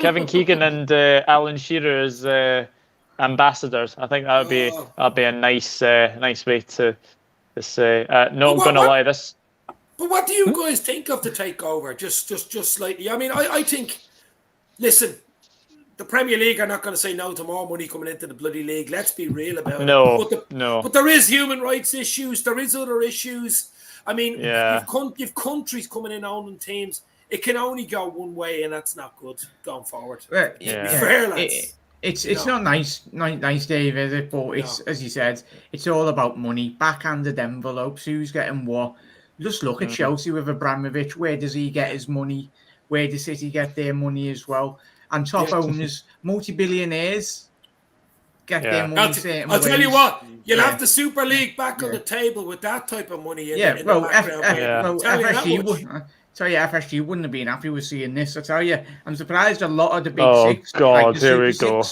Kevin Keegan and Alan Shearer as ambassadors. I think that'd be a nice way to say. Not going to lie, this. But what do you guys think of the takeover? Just slightly. I mean, I think. Listen. The Premier League are not going to say no to more money coming into the bloody league. Let's be real about it. No. But there is human rights issues. There is other issues. I mean, you've countries coming in owning teams. It can only go one way, and that's not good going forward. Fair, lads. It's not nice, Dave, is it? But it's as you said, it's all about money. Backhanded envelopes. Who's getting what? Just look at Chelsea with Abramovich. Where does he get his money? Where does City get their money as well? And top owners, multi-billionaires, get their money. I'll tell you what, you'll have the Super League back on the table with that type of money. FSG wouldn't have been happy with seeing this. I tell you, I'm surprised a lot of the big six. Oh God, here we go.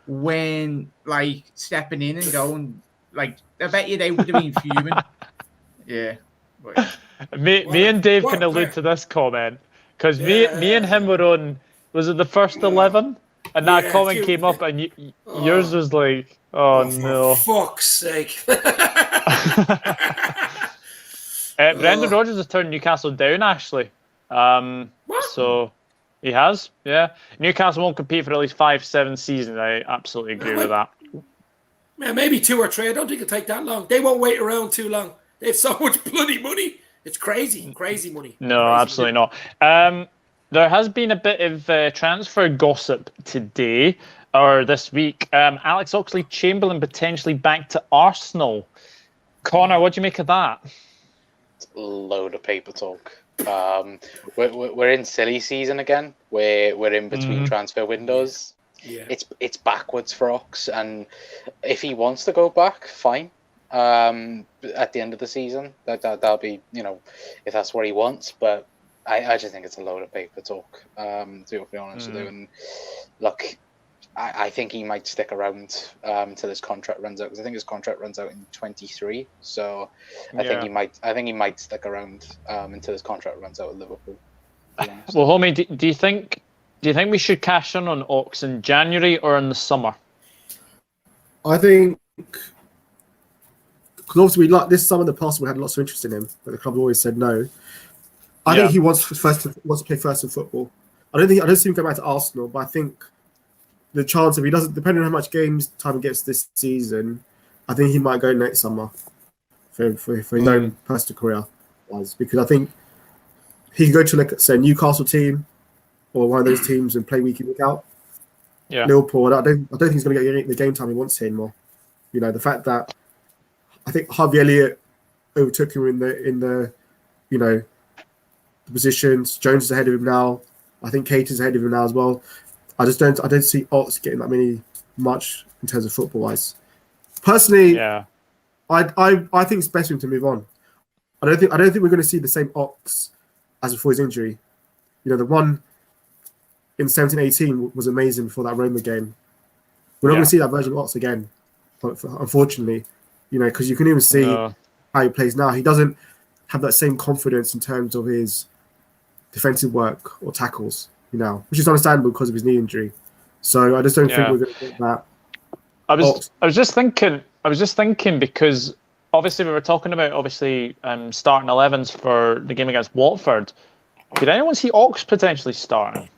When stepping in and going, I bet you they would have been fuming. Yeah. Me and Dave can allude to this comment because me and him were on. Was it the first 11? And that comment came up, and yours was like, no. For fuck's sake. Brendan Rodgers has turned Newcastle down, actually. So he has, yeah. Newcastle won't compete for at least 5-7 seasons. I absolutely agree with that. Yeah, maybe 2 or 3. I don't think it'll take that long. They won't wait around too long. They have so much bloody money. It's crazy money. No, absolutely not. There has been a bit of transfer gossip today or this week. Alex Oxlade Chamberlain potentially back to Arsenal. Connor, what do you make of that? It's a load of paper talk. We're in silly season again. We're in between transfer windows. Yeah. It's backwards for Ox, and if he wants to go back, fine. At the end of the season, that'll be, if that's what he wants, but. I just think it's a load of paper talk, to be honest with you. And look, I think he might stick around till his contract runs out, because I think his contract runs out in 2023. So I think he might stick around until his contract runs out at Liverpool. Well, homie, do you think we should cash in on Ox in January or in the summer? I think because obviously this summer in the past we had lots of interest in him, but the club always said no. I think he wants to play first in football. I don't see him going back to Arsenal, but I think the chance if he doesn't, depending on how much games time he gets this season, I think he might go next summer for his own personal career wise, because I think he can go to say a Newcastle team or one of those teams and play week in week out. Yeah, Liverpool. I don't think he's going to get the game time he wants here anymore. The fact that I think Harvey Elliott overtook him in the the positions. Jones is ahead of him now. I think Kate is ahead of him now as well. I don't see Ox getting that much in terms of football wise. Personally, I think it's best for him to move on. I don't think we're going to see the same Ox as before his injury. The one in 17-18 was amazing before that Roma game. We're not going to see that version of Ox again, unfortunately. Because you can even see how he plays now. He doesn't have that same confidence in terms of his defensive work or tackles, which is understandable because of his knee injury. So I just don't think we're going to get that. I was just thinking because obviously we were talking about starting 11s for the game against Watford. Did anyone see Ox potentially starting?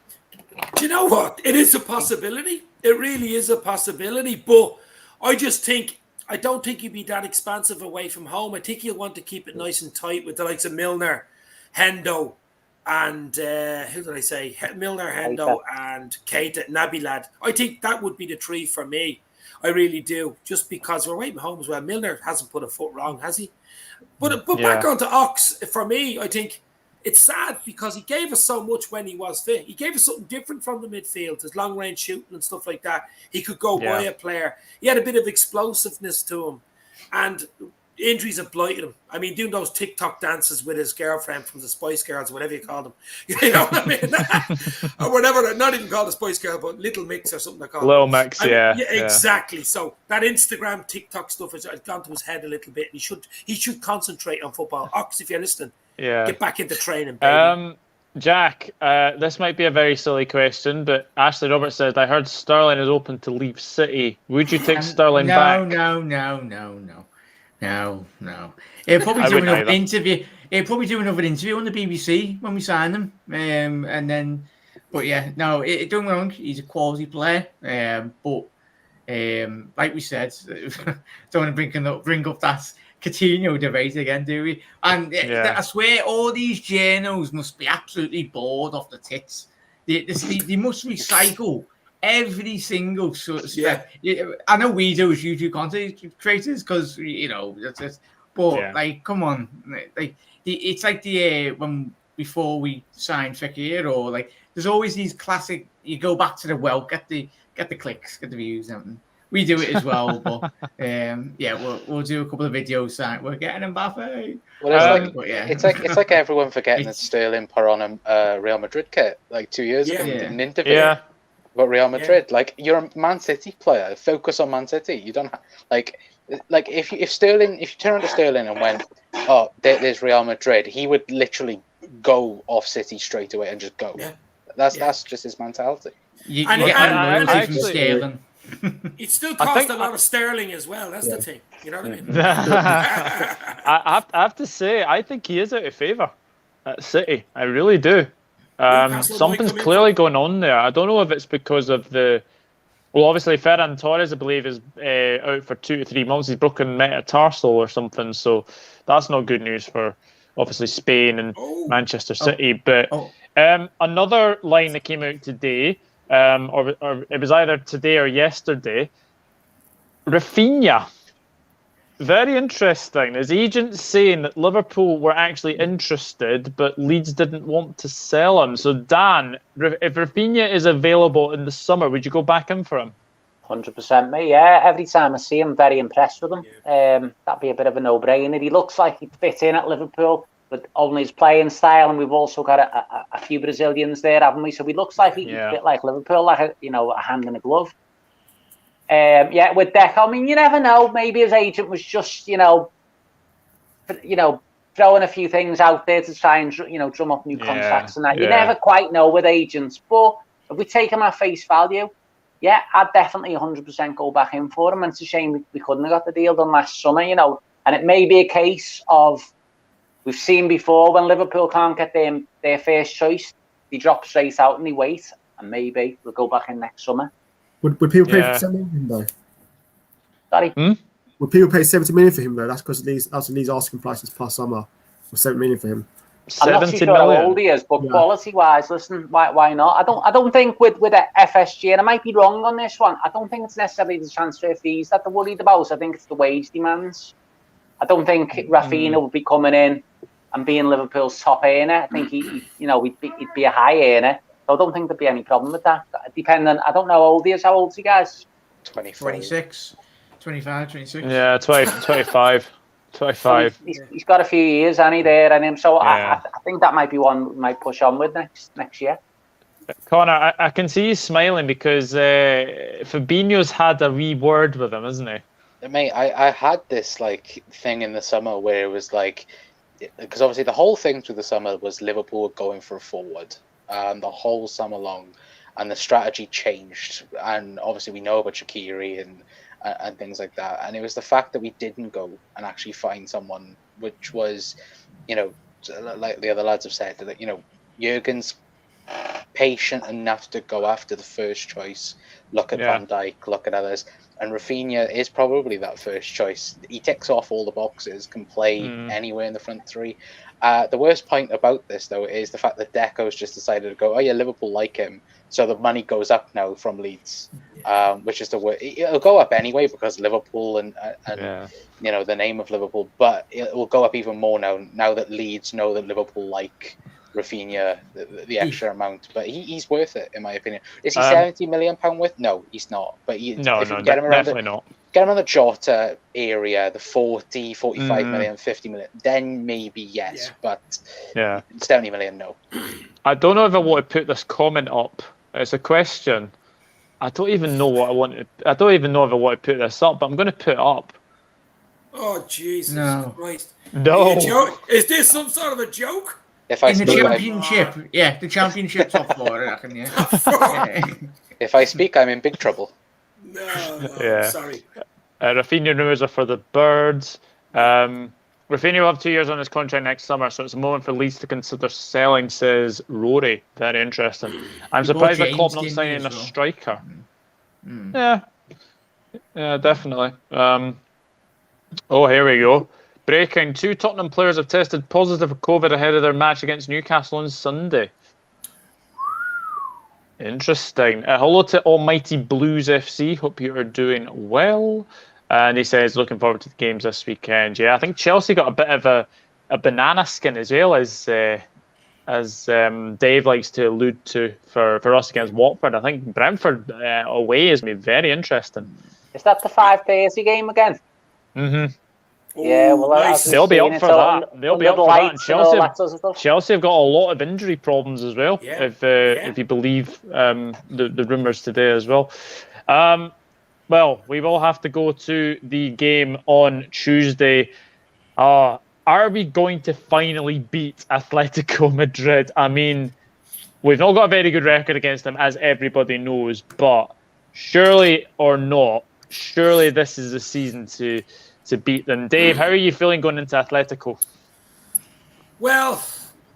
Do you know what? It is a possibility. It really is a possibility, but I don't think he'd be that expansive away from home. I think he'll want to keep it nice and tight with the likes of Milner, Hendo, and who did I say? Milner, Hendo, and Keita, Niblett. I think that would be the three for me. I really do, just because we're away from home as well. Milner hasn't put a foot wrong, has he? But back onto Ox, for me, I think it's sad because he gave us so much when he was fit. He gave us something different from the midfield, his long-range shooting and stuff like that. He could go by a player. He had a bit of explosiveness to him. And injuries have blighted him. I mean, doing those TikTok dances with his girlfriend from the Spice Girls, whatever you call them. You know what I mean? Or whatever, not even called a Spice Girl, but Little Mix or something like that. Little Mix, yeah. Exactly. So that Instagram, TikTok stuff has gone to his head a little bit. He should concentrate on football. Ox, if you're listening, get back into training, baby. Jack, this might be a very silly question, but Ashley Roberts said, I heard Sterling is open to leave City. Would you take Sterling back? No. He'll probably do another interview. He'll probably do another interview on the BBC when we sign him. And then, but yeah, no, don't get me wrong. He's a quality player. But like we said, don't want to bring up that Coutinho debate again, do we? And I swear, all these journals must be absolutely bored off the tits. They must recycle every single sort of spec. I know we do as YouTube content creators because that's it. But like, come on, like it's like the when before we signed Fekir, or like there's always these classic. You go back to the well, get the clicks, get the views, and we do it as well. But we'll do a couple of videos. We're getting Mbappe. Well, it's like everyone forgetting that Sterling put on a Real Madrid kit like 2 years ago in an interview. Yeah. But Real Madrid, like you're a Man City player, focus on Man City. You don't have, like if you turn on to Sterling and went, oh, there's Real Madrid, he would literally go off City straight away and just go. Yeah. That's just his mentality. You get from Sterling. It still cost a lot of sterling as well. That's the thing. You know what I mean? I have to say, I think he is out of favour at City. I really do. Something's clearly going on there. I don't know if it's because of obviously Ferran Torres, I believe, is out for 2 to 3 months. He's broken metatarsal or something, so that's not good news for obviously Spain and Manchester City. But another line that came out today, or it was either today or yesterday, Rafinha. Very interesting. His agent saying that Liverpool were actually interested, but Leeds didn't want to sell him. So, Dan, if Rafinha is available in the summer, would you go back in for him? 100%, mate. Yeah, every time I see him, very impressed with him. That'd be a bit of a no-brainer. He looks like he'd fit in at Liverpool, but only his playing style, and we've also got a few Brazilians there, haven't we? So he looks like he'd fit like Liverpool, like a hand in a glove. With Deco, I mean, you never know. Maybe his agent was just, throwing a few things out there to try and, drum up new contracts and that. You never quite know with agents. But if we take him at face value, I'd definitely 100% go back in for him. And it's a shame we couldn't have got the deal done last summer, And it may be a case of, we've seen before, when Liverpool can't get their first choice, they drop straight out and they wait. And maybe we'll go back in next summer. Would people pay for 70 million though? Sorry? Would people pay 70 million for him though? That's because Lee's asking prices past summer for 70 million for him. I'm not too sure how old he is, but quality-wise, listen, why not? I don't think with a FSG, and I might be wrong on this one, I don't think it's necessarily the transfer fees that they're worried about. I think it's the wage demands. I don't think Rafinha will be coming in and being Liverpool's top earner. I think he'd be a high earner. I don't think there'd be any problem with that. Depending, I don't know how old he is. How old is he, guys? 26, 25, 26. Yeah, 25. 25. So he's got a few years, hasn't he, there in him? So I think that might be one we might push on with next year. Connor, I can see you smiling because Fabinho's had a wee word with him, hasn't he? Mate, I had this thing in the summer where it was because obviously the whole thing through the summer was Liverpool going for a forward. The whole summer long, and the strategy changed, and obviously we know about Shaqiri and things like that, and it was the fact that we didn't go and actually find someone, which was, like the other lads have said, that Jurgen's patient enough to go after the first choice. Look at Van Dijk, look at others. And Rafinha is probably that first choice. He ticks off all the boxes, can play anywhere in the front three. The worst point about this, though, is the fact that Deco's just decided to go, oh, yeah, Liverpool like him. So the money goes up now from Leeds, which is the worst. It'll go up anyway because Liverpool and you know, the name of Liverpool. But it will go up even more now that Leeds know that Liverpool like Rafinha, the extra amount, but he's worth it in my opinion. Is he £70 million worth? No, he's not. But if you get him around get him on the Jota area, the 40, 45 million, 50 million, then maybe yes, but 70 million, no. I don't know if I want to put this comment up. It's a question. I don't even know what I want to. I don't even know if I want to put this up, but I'm going to put it up. Oh Jesus Christ! No, is this some sort of a joke? If I in the championship, the championship top four, I reckon, If I speak, I'm in big trouble. No, sorry. Rafinha rumours are for the birds. Rafinha will have 2 years on his contract next summer, so it's a moment for Leeds to consider selling, says Rory. Very interesting. I'm surprised that Klopp not signing a striker. Yeah, definitely. Here we go. Breaking: 2 Tottenham players have tested positive for COVID ahead of their match against Newcastle on Sunday. Interesting. Hello to Almighty Blues FC. Hope you are doing well. And he says, looking forward to the games this weekend. Yeah, I think Chelsea got a bit of a banana skin as well, as Dave likes to allude to for us against Watford. I think Brentford away is going to be very interesting. Is that the 5 days game again? Mm-hmm. Yeah, well, nice. They'll be up for that. They'll be up for that. And Chelsea have got a lot of injury problems as well, if you believe the rumours today as well. Well, we will have to go to the game on Tuesday. Are we going to finally beat Atletico Madrid? I mean, we've not got a very good record against them, as everybody knows, but surely this is the season to beat them. Dave, how are you feeling going into Atletico? Well,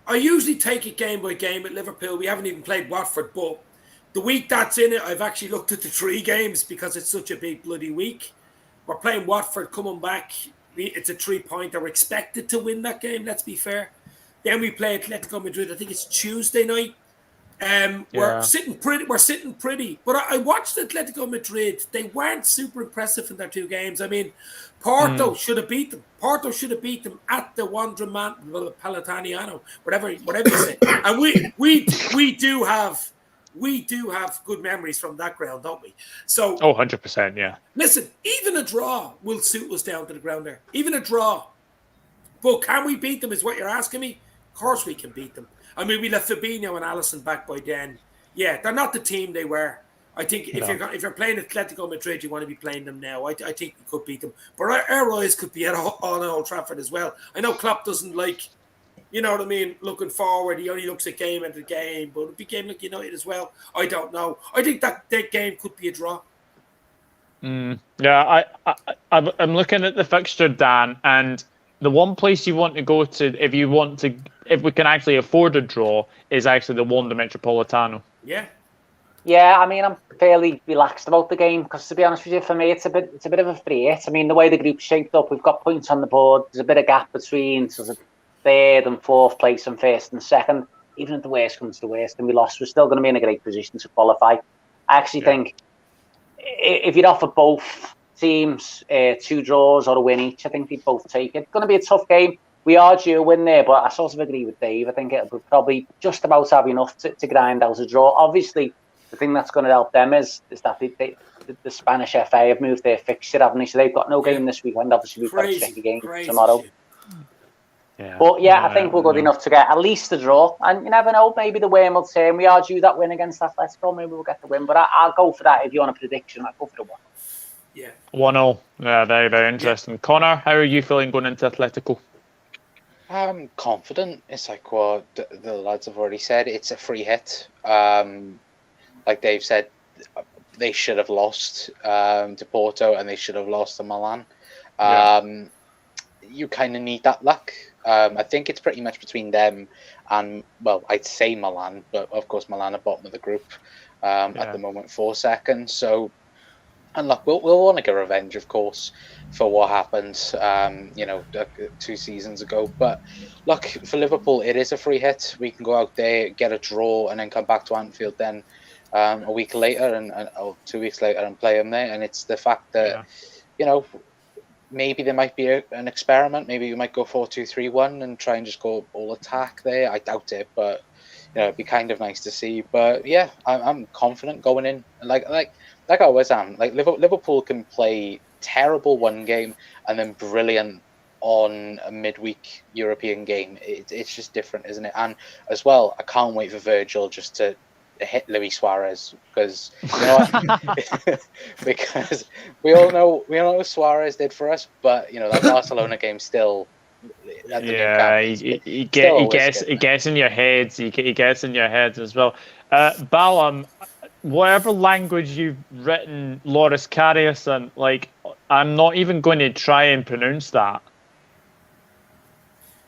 I usually take it game by game at Liverpool. We haven't even played Watford, but the week that's in it, I've actually looked at the 3 games because it's such a big bloody week. We're playing Watford coming back. It's a 3-pointer. We're expected to win that game, let's be fair. Then we play Atletico Madrid. I think it's Tuesday night. We're sitting pretty. But I watched Atletico Madrid. They weren't super impressive in their 2 games. I mean, Porto should have beat them. Porto should have beat them at the Wanda Metropolitano, whatever you say. And we do have good memories from that ground, don't we? So 100%, yeah. Listen, even a draw will suit us down to the ground there. Even a draw. But can we beat them is what you're asking me? Of course we can beat them. I mean, we left Fabinho and Alisson back by then. Yeah, they're not the team they were. I think if you're playing Atletico Madrid, you want to be playing them now. I think we could beat them. But our eyes could be on Old Trafford as well. I know Klopp doesn't like, you know what I mean, looking forward. He only looks at game after game. But it'd be game like United as well. I don't know. I think that game could be a draw. Yeah, I'm looking at the fixture, Dan, and the one place you want to go to if we can actually afford a draw is actually the Wanda Metropolitano. Yeah. Yeah, I mean, I'm fairly relaxed about the game because, to be honest with you, for me, it's a bit of a free hit. I mean, the way the group's shaped up, we've got points on the board. There's a bit of gap between sort of 3rd and 4th place and 1st and 2nd. Even if the worst comes to the worst and we lost, we're still going to be in a great position to qualify. I actually think if you'd offer both teams 2 draws or a win each, I think they'd both take it. It's going to be a tough game. We are due a win there, but I sort of agree with Dave. I think it would probably just about have enough to grind out a draw. Obviously, the thing that's going to help them is that the Spanish FA have moved their fixture, haven't they? So they've got no game this weekend. Obviously, we've got a tricky game tomorrow. Yeah. But I think we're good enough to get at least a draw. And you never know, maybe the win will turn. We are due that win against Atletico. Maybe we'll get the win. But I'll go for that if you want a prediction. I'll go for the 1. Yeah. 1-0. Yeah, very, very interesting. Connor, how are you feeling going into Atletico? I'm confident. It's like what the lads have already said. It's a free hit. Like Dave said, they should have lost to Porto and they should have lost to Milan. You kind of need that luck. I think it's pretty much between them and, well, I'd say Milan, but of course Milan are bottom of the group at the moment for second. So, and look, we'll want to get revenge, of course, for what happened, 2 seasons ago. But look, for Liverpool, it is a free hit. We can go out there, get a draw, and then come back to Anfield then a week later or 2 weeks later and play them there. And it's the fact that, maybe there might be an experiment. Maybe we might go 4-2-3-1 and try and just go all attack there. I doubt it, but it'd be kind of nice to see. But yeah, I'm confident going in. Like I always am. Like Liverpool can play terrible one game and then brilliant on a midweek European game. It's just different, isn't it? And as well, I can't wait for Virgil just to hit Luis Suarez, because because we all know what Suarez did for us, but that Barcelona game still. He gets in your heads. He gets in your heads as well. Balam, whatever language you've written Loris Karius in, like, I'm not even going to try and pronounce that.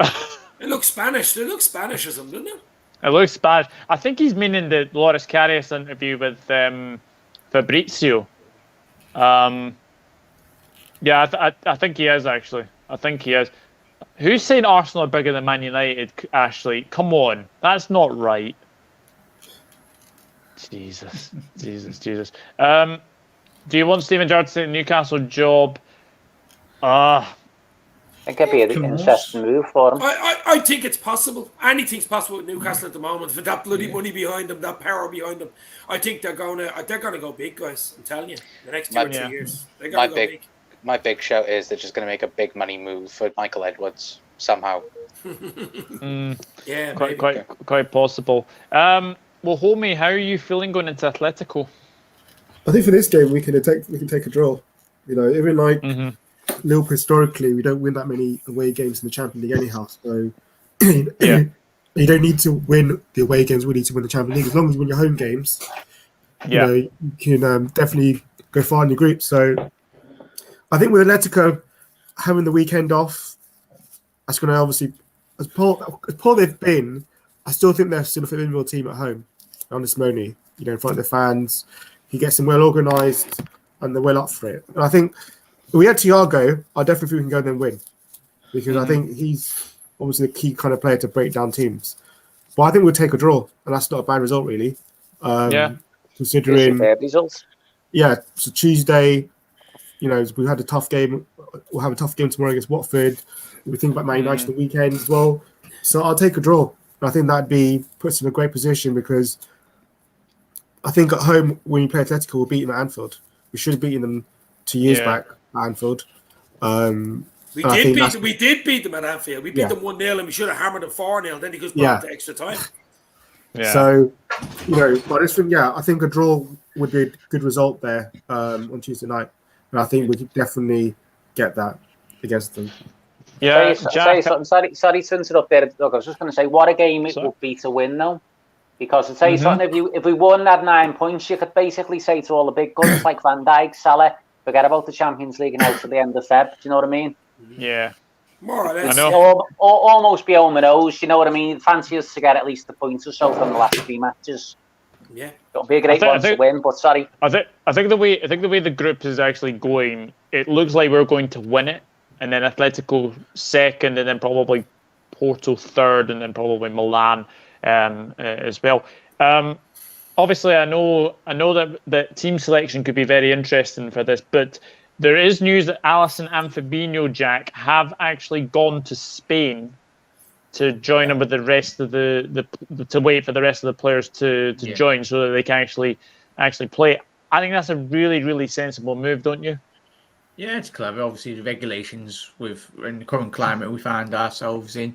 It looks Spanish. It looks Spanish or something, doesn't it? It looks bad. I think he's meaning the Loris Karius interview with Fabrizio. I think he is, actually. I think he is. Who's saying Arsenal are bigger than Man United, Ashley? Come on. That's not right. Jesus. Do you want Steven Gerrard to take the Newcastle job? It could be an interesting move for him. I think it's possible. Anything's possible with Newcastle at the moment. With that bloody money behind them, that power behind them, I think they're gonna go big, guys. I'm telling you, the next 2 or 3 years, they're gonna go big. My big shout is they're just gonna make a big money move for Michael Edwards somehow. Yeah, quite possible. Well, Homie, how are you feeling going into Atletico? I think for this game we can take a draw. Even like. Liverpool, historically, we don't win that many away games in the Champions League anyhow. So you don't need to win the away games. We need to win the Champions League. As long as you win your home games, you can definitely go far in the group. So I think with Atletico having the weekend off, that's going to obviously, as poor they've been, I still think they're still a formidable team at home on Simeone, in front of the fans. He gets them well organised and they're well up for it. And I think if we had Thiago, I definitely think we can go there and win, because I think he's obviously the key kind of player to break down teams. But I think we'll take a draw, and that's not a bad result, really. Considering results. Yeah, so Tuesday, we had a tough game. We'll have a tough game tomorrow against Watford. We think about Man United the weekend as well. So I'll take a draw. I think that'd puts in a great position, because I think at home when you play Atletico, we'll beat them at Anfield. We should have beaten them 2 years back. Anfield. We did beat them at Anfield. We beat them 1-0 and we should have hammered them 4-0. Then he goes back to extra time. So, but I think I think a draw would be a good result there on Tuesday night, and I think we could definitely get that against them. Yeah, sorry to interrupt there. Look, I was just going to say, what a game it would be to win, though. Because I'd say something, if we won that 9 points, you could basically say to all the big guns like Van Dijk, Salah, forget about the Champions League and out to the end of Feb. Do you know what I mean? Yeah. More or less. I know. Almost be home and O's. You know what I mean? Fancy us to get at least the points or so from the last 3 matches. Yeah. It'll be a great one to win, but sorry. I think the way the group is actually going, it looks like we're going to win it, and then Atletico second, and then probably Porto third, and then probably Milan as well. Obviously, I know that team selection could be very interesting for this, but there is news that Alisson and Fabinho, Jack, have actually gone to Spain to join up with the rest of the to wait for the rest of the players to join, so that they can actually play. I think that's a really, really sensible move, don't you? Yeah, it's clever. Obviously, the regulations in the current climate we find ourselves in,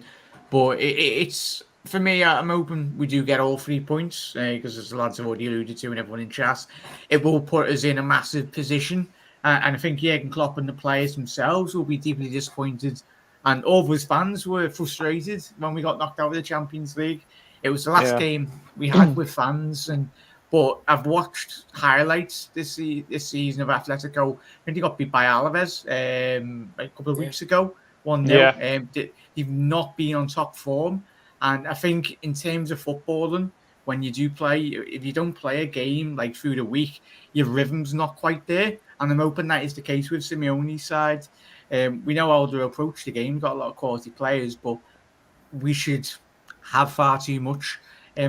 but it's. For me, I'm hoping we do get all 3 points, because as the lads have already alluded to and everyone in chat, it will put us in a massive position. And I think Jurgen Klopp and the players themselves will be deeply disappointed. And all of us fans were frustrated when we got knocked out of the Champions League. It was the last game we had with fans. But I've watched highlights this season of Atletico. I think they got beat by Alaves a couple of weeks ago. 1-0. Yeah. They've not been on top form. And I think in terms of footballing, when you do play, if you don't play a game like through the week, your rhythm's not quite there. And I'm hoping that is the case with Simeone's side. We know how to approach the game. We've got a lot of quality players, but we should have far too much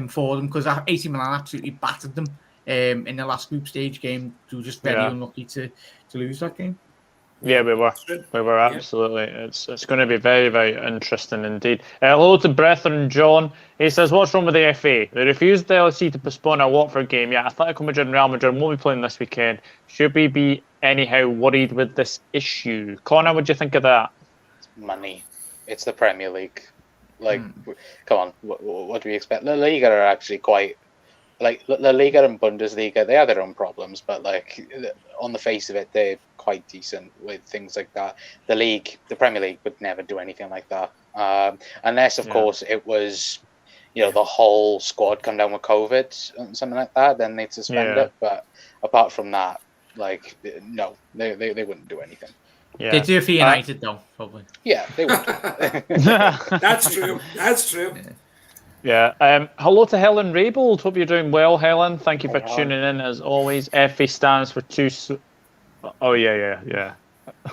for them, because AC Milan absolutely battered them in the last group stage game. They were just very unlucky to lose that game. Yeah, we were. We were absolutely. It's going to be very, very interesting indeed. Hello to Brethren John. He says, "What's wrong with the FA? They refused the LFC to postpone a Watford game. Yeah, Atletico Madrid and Real Madrid won't be playing this weekend. Should we be anyhow worried with this issue?" Connor, what do you think of that? Money. It's the Premier League. Like, come on. What do we expect? La Liga are actually quite. Like, La Liga and Bundesliga, they have their own problems, but, like, on the face of it, they're quite decent with things like that. The Premier League would never do anything like that. Unless, of course, it was, the whole squad come down with COVID and something like that, then they'd suspend it. But apart from that, like, no, they wouldn't do anything. Yeah. They do for United, though, probably. Yeah, they would. That's true. That's true. Yeah. Hello to Helen Raybould. Hope you're doing well, Helen. Thank you for tuning in as always. FA stands for two. Oh yeah.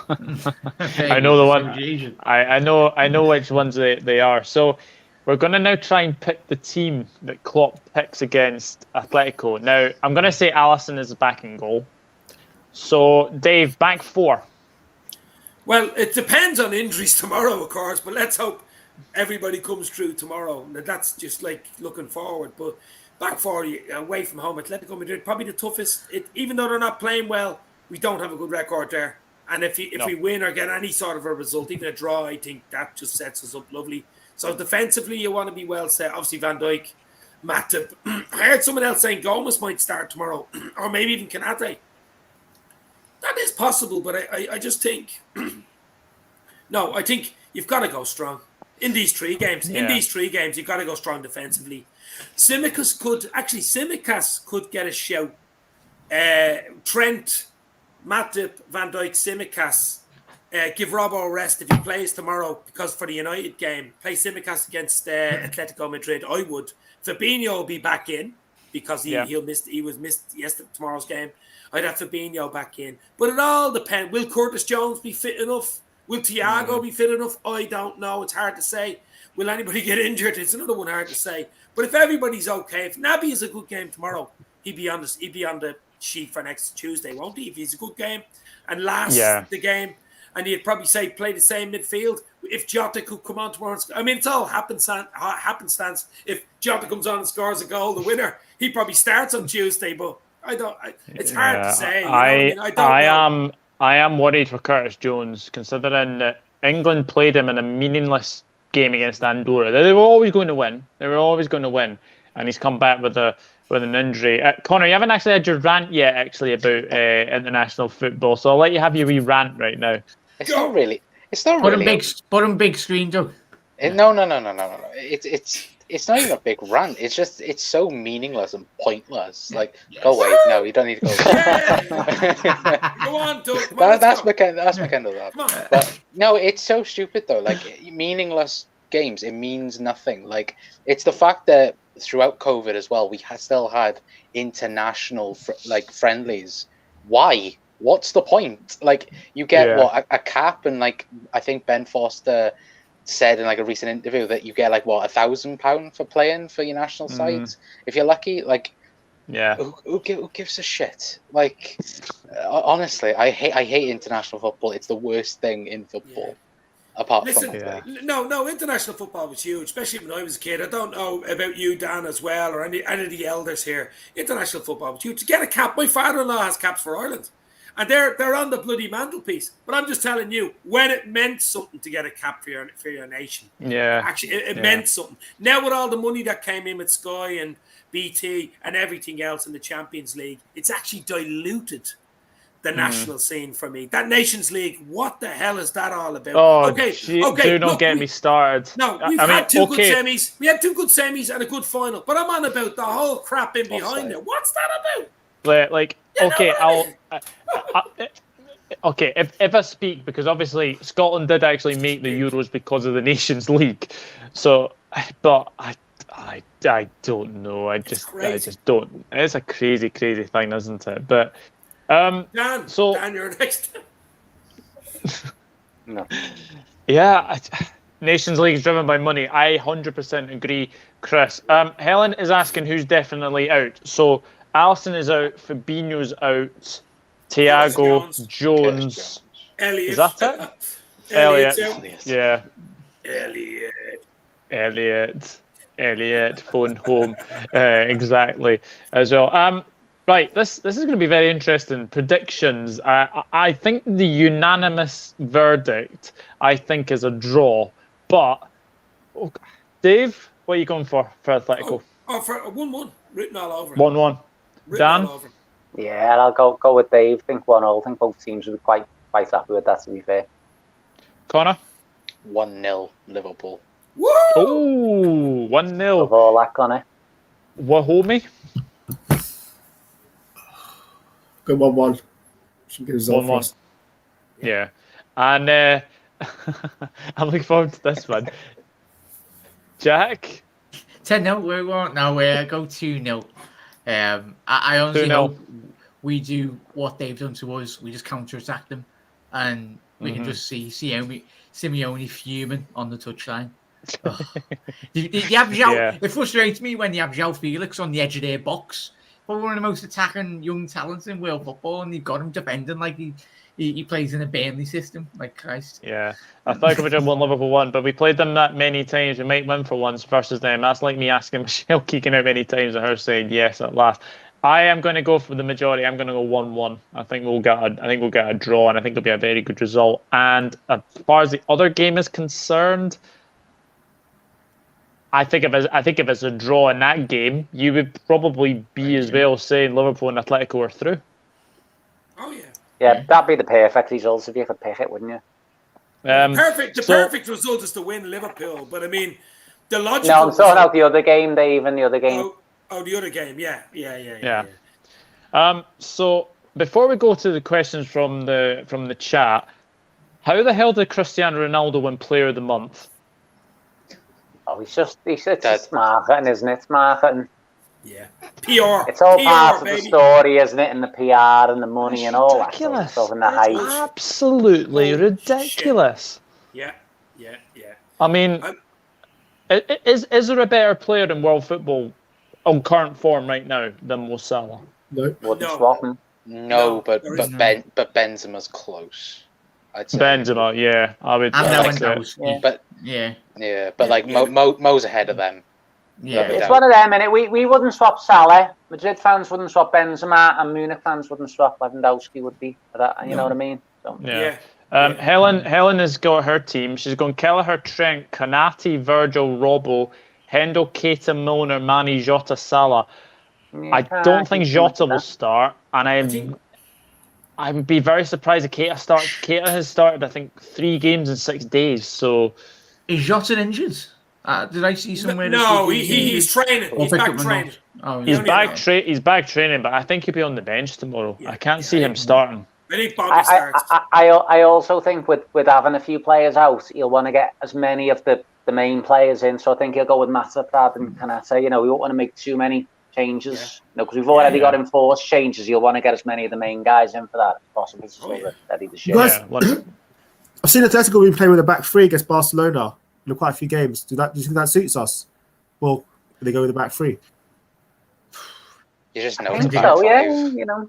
I know the one. I know which ones they are. So we're going to now try and pick the team that Klopp picks against Atletico. Now I'm going to say Alisson is back in goal. So Dave, back four. Well, it depends on injuries tomorrow, of course, but let's hope everybody comes through tomorrow. That's just like looking forward. But back four, away from home, Atletico Madrid, probably the toughest. Even though they're not playing well, we don't have a good record there. And if we win or get any sort of a result, even a draw, I think that just sets us up lovely. So defensively, you want to be well set. Obviously, Van Dijk, Matip. I heard someone else saying Gomez might start tomorrow, or maybe even Kanate. That is possible, but I just think... No, I think you've got to go strong. In these three games, you've got to go strong defensively. Tsimikas could get a shout. Trent, Matip, Van Dijk, Tsimikas. Give Robbo a rest if he plays tomorrow, because for the United game, play Tsimikas against Atletico Madrid. I would. Fabinho will be back in because he was missed yesterday tomorrow's game. I'd have Fabinho back in, but it all depends. Will Curtis Jones be fit enough? Will Thiago be fit enough? I don't know. It's hard to say. Will anybody get injured? It's another one hard to say. But if everybody's okay, if Naby is a good game tomorrow, he'd be on the sheet for next Tuesday, won't he? If he's a good game and the game, and he'd probably say play the same midfield. If Jota could come on tomorrow, I mean, it's all happenstance. If Jota comes on and scores a goal, the winner, he probably starts on Tuesday. But it's hard to say. I am worried for Curtis Jones, considering that England played him in a meaningless game against Andorra. They were always going to win. And he's come back with an injury. Connor, you haven't actually had your rant yet, actually, about international football. So I'll let you have your wee rant right now. It's not really. Put on big screen, Doug. No. It's not even a big rant. It's just, it's so meaningless and pointless. Like, go away. No, you don't need to go. Go on, Doug. That's McKendall. But no, it's so stupid though. Like, meaningless games, it means nothing. Like, it's the fact that throughout COVID as well, we still had international friendlies. Why? What's the point? Like, you get a cap, and like I think Ben Foster said in like a recent interview that you get like £1,000 for playing for your national sides if you're lucky. Like, who gives a shit? Like, honestly, I hate international football. It's the worst thing in football. Apart from no, international football was huge, especially when I was a kid. I don't know about you, Dan, as well, or any of the elders here. International football was huge. To get a cap, my father-in-law has caps for Ireland. And they're on the bloody mantelpiece. But I'm just telling you, when it meant something to get a cap for your nation. Yeah. Actually, it meant something. Now with all the money that came in with Sky and BT and everything else in the Champions League, it's actually diluted the national scene for me. That Nations League, what the hell is that all about? Oh, okay. Do not get me started. No, we've had two good semis. We had two good semis and a good final. But I'm on about the whole crap in behind it. What's that about? okay, if I speak, because obviously Scotland did actually make the Euros because of the Nations League, so but I don't know. I just don't. It's a crazy thing, isn't it? But Dan, you're next. No. Yeah, Nations League is driven by money. I 100% agree, Chris. Helen is asking who's definitely out. So Alisson is out, Fabinho's out, Thiago, Jones. Elliot. Is that it? Elliot. Yeah. Elliot. Phone home. Exactly. As well. Right. This is going to be very interesting. Predictions. I think the unanimous verdict, I think, is a draw. But Dave, what are you going for Atletico? For a 1-1, written all over. 1-1. Dan? Yeah, I'll go with Dave. I think 1-0. I think both teams will be quite happy with that, to be fair. Connor? 1-0 Liverpool. Woo! Oh, 1-0. Love all that, Connor. Wahome? Go 1-1. Should get a result for us. Yeah. And I'm looking forward to this one. Jack? 10-0. We won't now. Go 2-0. I honestly 2-0. hope we do what they've done to us. We just counter-attack them, and we can just see Simeone fuming on the touchline. Oh. It frustrates me when you have João Felix on the edge of their box. But one of the most attacking young talents in world football, and you've got him defending like he plays in a Burnley system. Like Christ. Yeah, I thought Liverpool won, Liverpool won, but we played them that many times. We might win for once versus them. That's like me asking Michelle Keegan how many times and her saying yes at last. I am going to go for the majority. I'm going to go 1-1. I think we'll get a draw, and I think it'll be a very good result. And as far as the other game is concerned, I think if it's a draw in that game, you would probably be as well saying Liverpool and Atletico are through. Oh yeah. Yeah, that'd be the perfect result if you could pick it, wouldn't you? The perfect result is to win Liverpool, but I mean, the logical. No, I'm sorting out the other game, Dave, and the other game. Oh, the other game, yeah. So before we go to the questions from the chat, how the hell did Cristiano Ronaldo win Player of the Month? Oh, it's just marketing, isn't it? It's marketing. Yeah. PR. It's all part of baby. the story, isn't it? And the PR and the money and all that sort of stuff and the hype. Absolutely ridiculous. Yeah. I mean, is there a better player in world football on current form right now than Mo Salah? No. Wouldn't swap him. No, but Benzema's close. I'd say. Benzema, yeah, I would. But like Mo's ahead of them. Yeah, it's one of them, and we wouldn't swap Salah. Madrid fans wouldn't swap Benzema, and Munich fans wouldn't swap Lewandowski. Would be for that. You know what I mean? So. Yeah. Helen has got her team. She's going Kelleher, Trent, Konate, Virgil, Robbo, Hendel, Keita, Milner, Mane, Jota, Salah. Yeah, I don't think Jota will start, and I would be very surprised if Keita starts. Keita has started, I think, 3 games in 6 days. So is Jota injured? Did I see somewhere? No, he's training. He's back training. He's back training, but I think he'll be on the bench tomorrow. I can't see him starting. I think Bobby starts. I also think with having a few players out, he'll want to get as many of the main players in. So I think he'll go with Matip rather than Konate. We won't want to make too many changes. Because we've already got enforced changes. You'll want to get as many of the main guys in for that as possible. So ready to show. I've seen Atletico been playing with a back 3 against Barcelona in quite a few games. Do you think that suits us? Well, do they go with the back 3? You just know. I think so, yeah.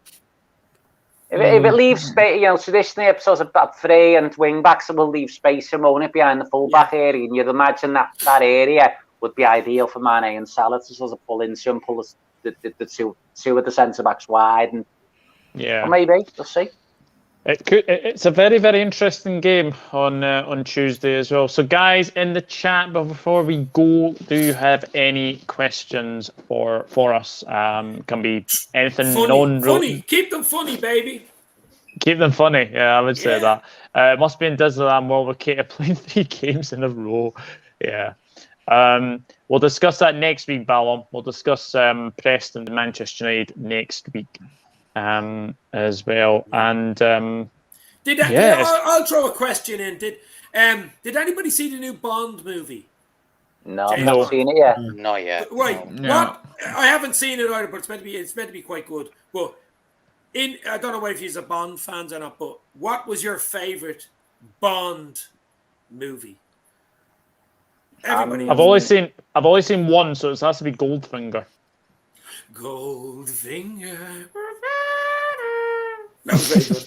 If it leaves space, traditionally episodes of back 3 and wing backs will leave space and won't it behind the full back area, and you'd imagine that area would be ideal for Mane and Salah to sort of pull into and pull the two of the centre backs wide, and or maybe we'll see. It's a very, very interesting game on Tuesday as well. So, guys, in the chat, but before we go, do you have any questions for us? Can be anything funny. Keep them funny, baby. Keep them funny. Yeah, I would say that. It must be in Disneyland World where Kate playing 3 games in a row. Yeah. We'll discuss that next week, Ballon. We'll discuss Preston and Manchester United next week as well. And I'll throw a question in. Did anybody see the new Bond movie? No, I've not seen it yet. Not yet. Right. No. What? I haven't seen it either, but it's meant to be quite good. But I don't know if you're a Bond fans or not, but what was your favorite Bond movie? Everybody. I've only seen one, so it has to be Goldfinger. Goldfinger. That was very good.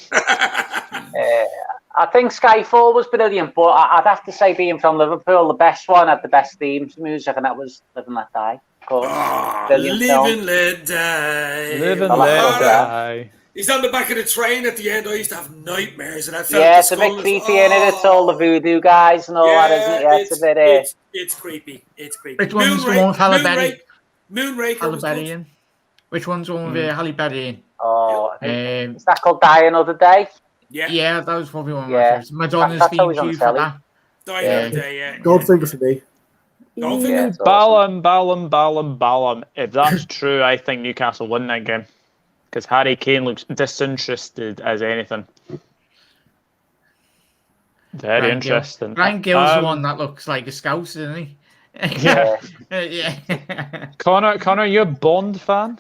I think Skyfall was brilliant, but I'd have to say, being from Liverpool, the best one had the best themes music, and that was Live and Let Die. Live and Let Die. Live and Let Die. He's on the back of the train at the end. I used to have nightmares, and I felt it's a bit creepy, in it. It's all the voodoo guys and all that, isn't it? Yeah, it's a bit. It's creepy. It's creepy. Which one's the one with Halle Berry? Moonraker. Which one's the one with Halle Berry? Oh, is that called Die Another Day? Yeah, that was probably one of my favorites. Madonna's theme tune for that. Die Another Day, yeah. Goldfinger for me. Goldfinger? Ballum. If that's true, I think Newcastle win that game. Because Harry Kane looks disinterested as anything. Very interesting. Ryan Gill's the one that looks like a scouse, isn't he? Yeah. Yeah. Connor, you're a Bond fan?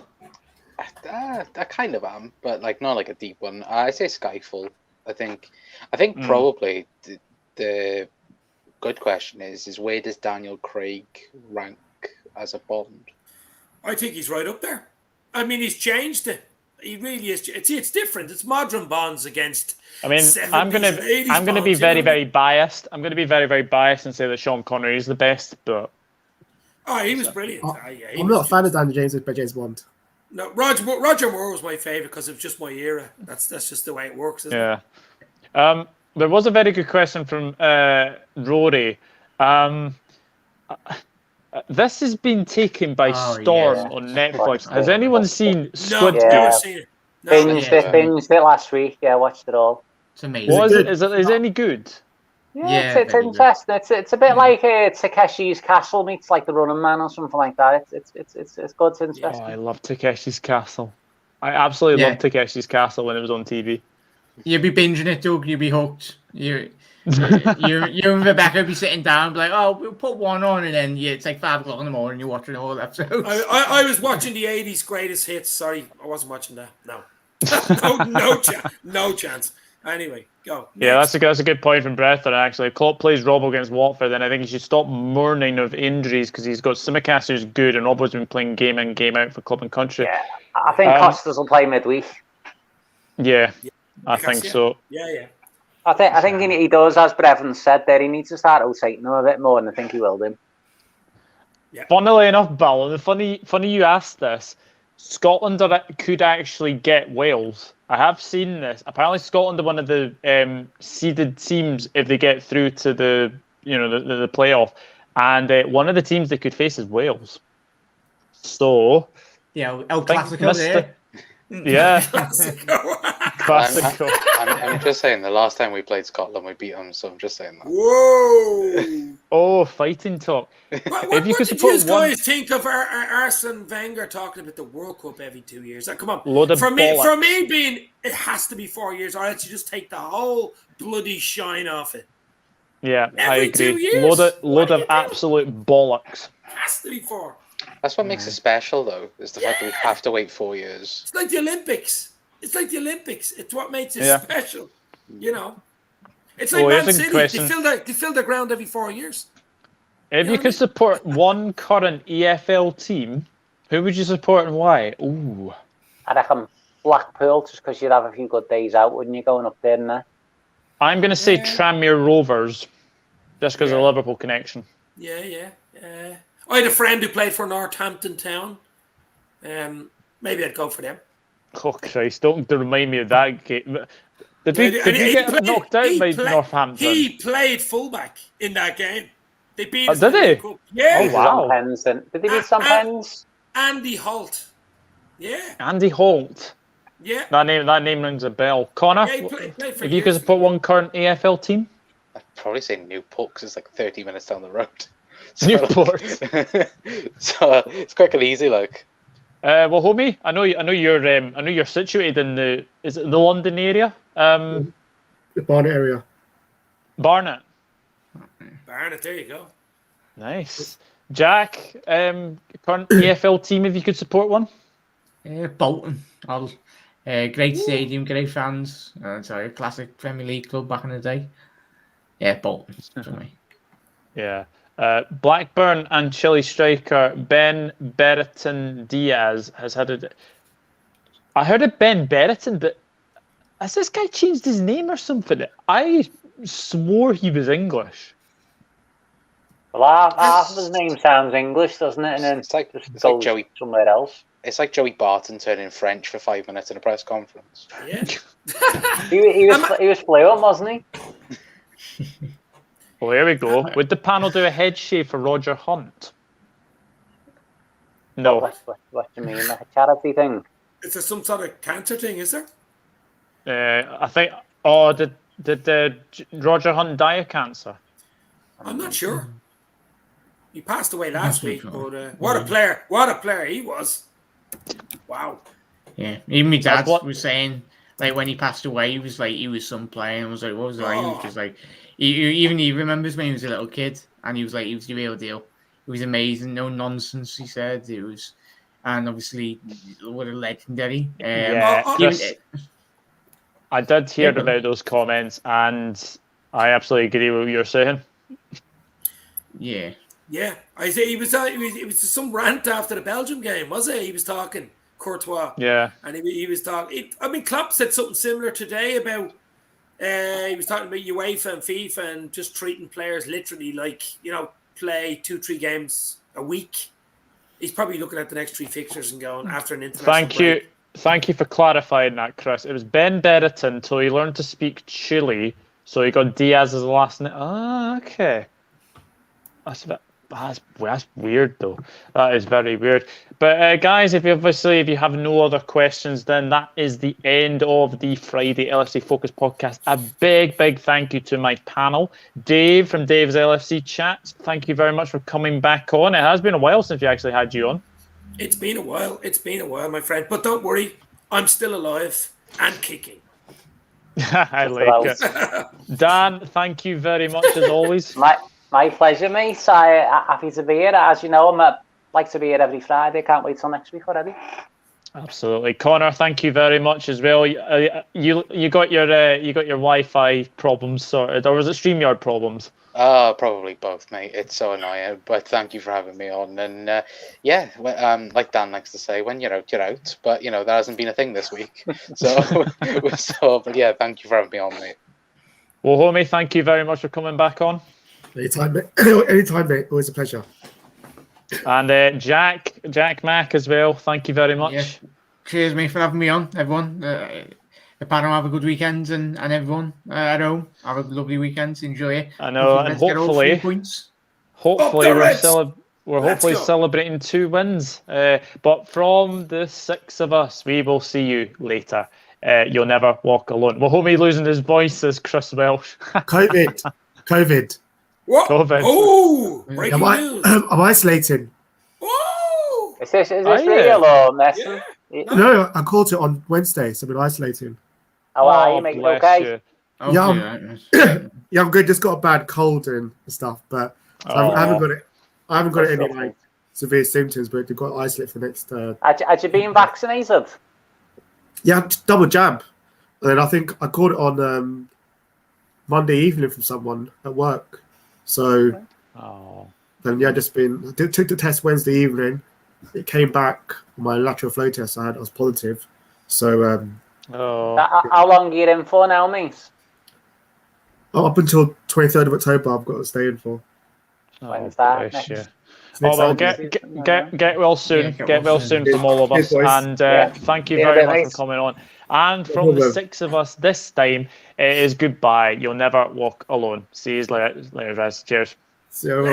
I kind of am, but not like a deep one. I say Skyfall. I think probably the good question is where does Daniel Craig rank as a Bond? I think he's right up there. I mean, he's changed it. He really is. It's different. It's modern Bonds against. I mean, 70s I'm gonna be very, very biased. I'm gonna be very, very biased and say that Sean Connery is the best, but. Oh, he was brilliant. I'm not a fan of Daniel James by James Bond. No, Roger Moore was my favourite because of just my era. That's just the way it works, isn't it? There was a very good question from Rory. This has been taken by storm on Netflix. Has anyone seen Squid Game? Never seen it. No, binged it last week. Yeah, I watched it all. It's amazing. Is it any good? Yeah, it's interesting. It's a bit like Takeshi's Castle meets like The Running Man or something like that. It's good. It's interesting. Oh, I love Takeshi's Castle. I absolutely loved Takeshi's Castle when it was on TV. You'd be binging it, Doug. You'd be hooked. You and Rebecca would be sitting down, be like, "Oh, we'll put one on," and then it's like 5 o'clock in the morning. You're watching all episodes. I was watching the '80s greatest hits. Sorry, I wasn't watching that. No, no chance. Anyway, go. Yeah, that's a good point from Breather, actually. If Klopp plays Robbo against Watford, then I think he should stop mourning of injuries because he's got Tsimikas who's good and Robbo's been playing game in, game out for club and country. Yeah, I think Costas will play midweek. Yeah, I think so. Yeah. I think he does, as Brevin said there, he needs to start rotating them a bit more, and I think he will do. Yeah. Funnily enough, Ballon, funny you asked this. Scotland could actually get Wales. I have seen this. Apparently, Scotland are one of the seeded teams if they get through to the playoff, and one of the teams they could face is Wales. So, yeah, El Clasico there. Yeah, Classico. I'm just saying. The last time we played Scotland, we beat them. So I'm just saying that. Whoa! Oh, fighting talk. What did you guys think of Arsene Wenger talking about the World Cup every 2 years? Come on, for me, being it has to be 4 years, or else you just take the whole bloody shine off it. Yeah, I agree. 2 years? Load of absolute bollocks. It has to be 4. That's what makes it special, though, is the fact that we have to wait 4 years. It's like the Olympics. It's what makes it special. It's like Man City. They fill the ground every 4 years. If you could support one current EFL team, who would you support and why? Ooh. I reckon Blackpool, just because you'd have a few good days out, wouldn't you, going up there and there? I'm going to say Tranmere Rovers, just because of the Liverpool connection. Yeah. I had a friend who played for Northampton Town. Maybe I'd go for them. Oh, Christ, don't remind me of that game. Did we get knocked out by Northampton? He played fullback in that game. They beat us. Did he? Yeah. Oh, wow. Did they beat some pens? Andy Holt. Yeah. Andy Holt. Yeah. That name rings a bell. Connor, played if you could support one current AFL team? I'd probably say Newport, because it's like 30 minutes down the road. So Newport. So it's quick and easy, like. Well, homie, I know you're situated in the London area. The Barnet area. Barnet. Barnet, there you go. Nice. Jack, current EFL team if you could support one? Bolton. Great stadium, great fans. Sorry, classic Premier League club back in the day. Yeah, Bolton for me. Yeah. Blackburn and Chile striker Ben Berreton Diaz has had a... I heard of Ben Berreton, but has this guy changed his name or something? I swore he was English. Well, half of his name sounds English, doesn't it? And then It's like Joey somewhere else. It's like Joey Barton turning French for 5 minutes in a press conference. Yeah. he was fluent, wasn't he? Well, here we go. Would the panel do a head shave for Roger Hunt? No. What do you mean? Like a charity thing? Is there some sort of cancer thing, is there? I think... Oh, did Roger Hunt die of cancer? I'm not sure. He passed away last week, but what a player! What a player he was! Wow. Yeah, even my dad was saying, like, when he passed away, he was some player, and I was like, what was it like? He was just like, he remembers when he was a little kid, and he was the real deal. It was amazing, no nonsense. He said it was, and obviously, what a legendary. I did hear about those comments, and I absolutely agree with what you're saying. Yeah. Yeah, I say he was some rant after the Belgium game, was it? He was talking Courtois. Yeah, and he was talking. I mean, Klopp said something similar today about. He was talking about UEFA and FIFA and just treating players literally like play 2-3 games a week. He's probably looking at the next 3 fixtures and going after an international. Thank you for clarifying that, Chris. It was Ben Berreton till he learned to speak Chile, so he got Diaz as the last name. Ah, okay. That's weird though. That is very weird. But guys, if you have no other questions, then that is the end of the Friday LFC Focus Podcast. A big thank you to my panel, Dave from Dave's LFC Chat. Thank you very much for coming back on. It has been a while since we actually had you on. It's been a while. It's been a while, my friend. But don't worry, I'm still alive and kicking. I like it. Dan, thank you very much as always. My pleasure, mate. I'm happy to be here. As you know, I like to be here every Friday. Can't wait till next week already. Absolutely, Connor. Thank you very much as well. You got your Wi-Fi problems sorted, or was it StreamYard problems? Probably both, mate. It's so annoying, but thank you for having me on. And like Dan likes to say, when you're out, you're out. But that hasn't been a thing this week. But yeah, thank you for having me on, mate. Well, homie, thank you very much for coming back on. Anytime, mate. Always a pleasure. And Jack Mack as well. Thank you very much. Yeah. Cheers, mate, for having me on, everyone. The panel, have a good weekend, and everyone at home, have a lovely weekend. Enjoy it. I know, and hopefully we're celebrating 2 wins. But from the 6 of us, we will see you later. You'll never walk alone. Well, homie losing his voice is Chris Welsh. COVID. What? COVID. Oh, breaking news. I'm isolating. Oh, is this real or messing? Yeah. No, I caught it on Wednesday, so I've been isolating. How are you, mate? Okay? I'm good. Just got a bad cold and stuff, but I haven't got it. I haven't got any severe symptoms, but they've got to isolate for the next. Had you been vaccinated? Yeah, double jab, and then I think I caught it on Monday evening from someone at work. So, then took the test Wednesday evening. It came back on my lateral flow test. I was positive. So, how long are you in for now, mate? Up until 23rd of October, I've got to stay in for. When's that? Well, get well soon. Get well soon from all of us. And thank you very much for coming on. And from the 6 of us this time, it is goodbye. You'll never walk alone. See you later, guys. Cheers. See you.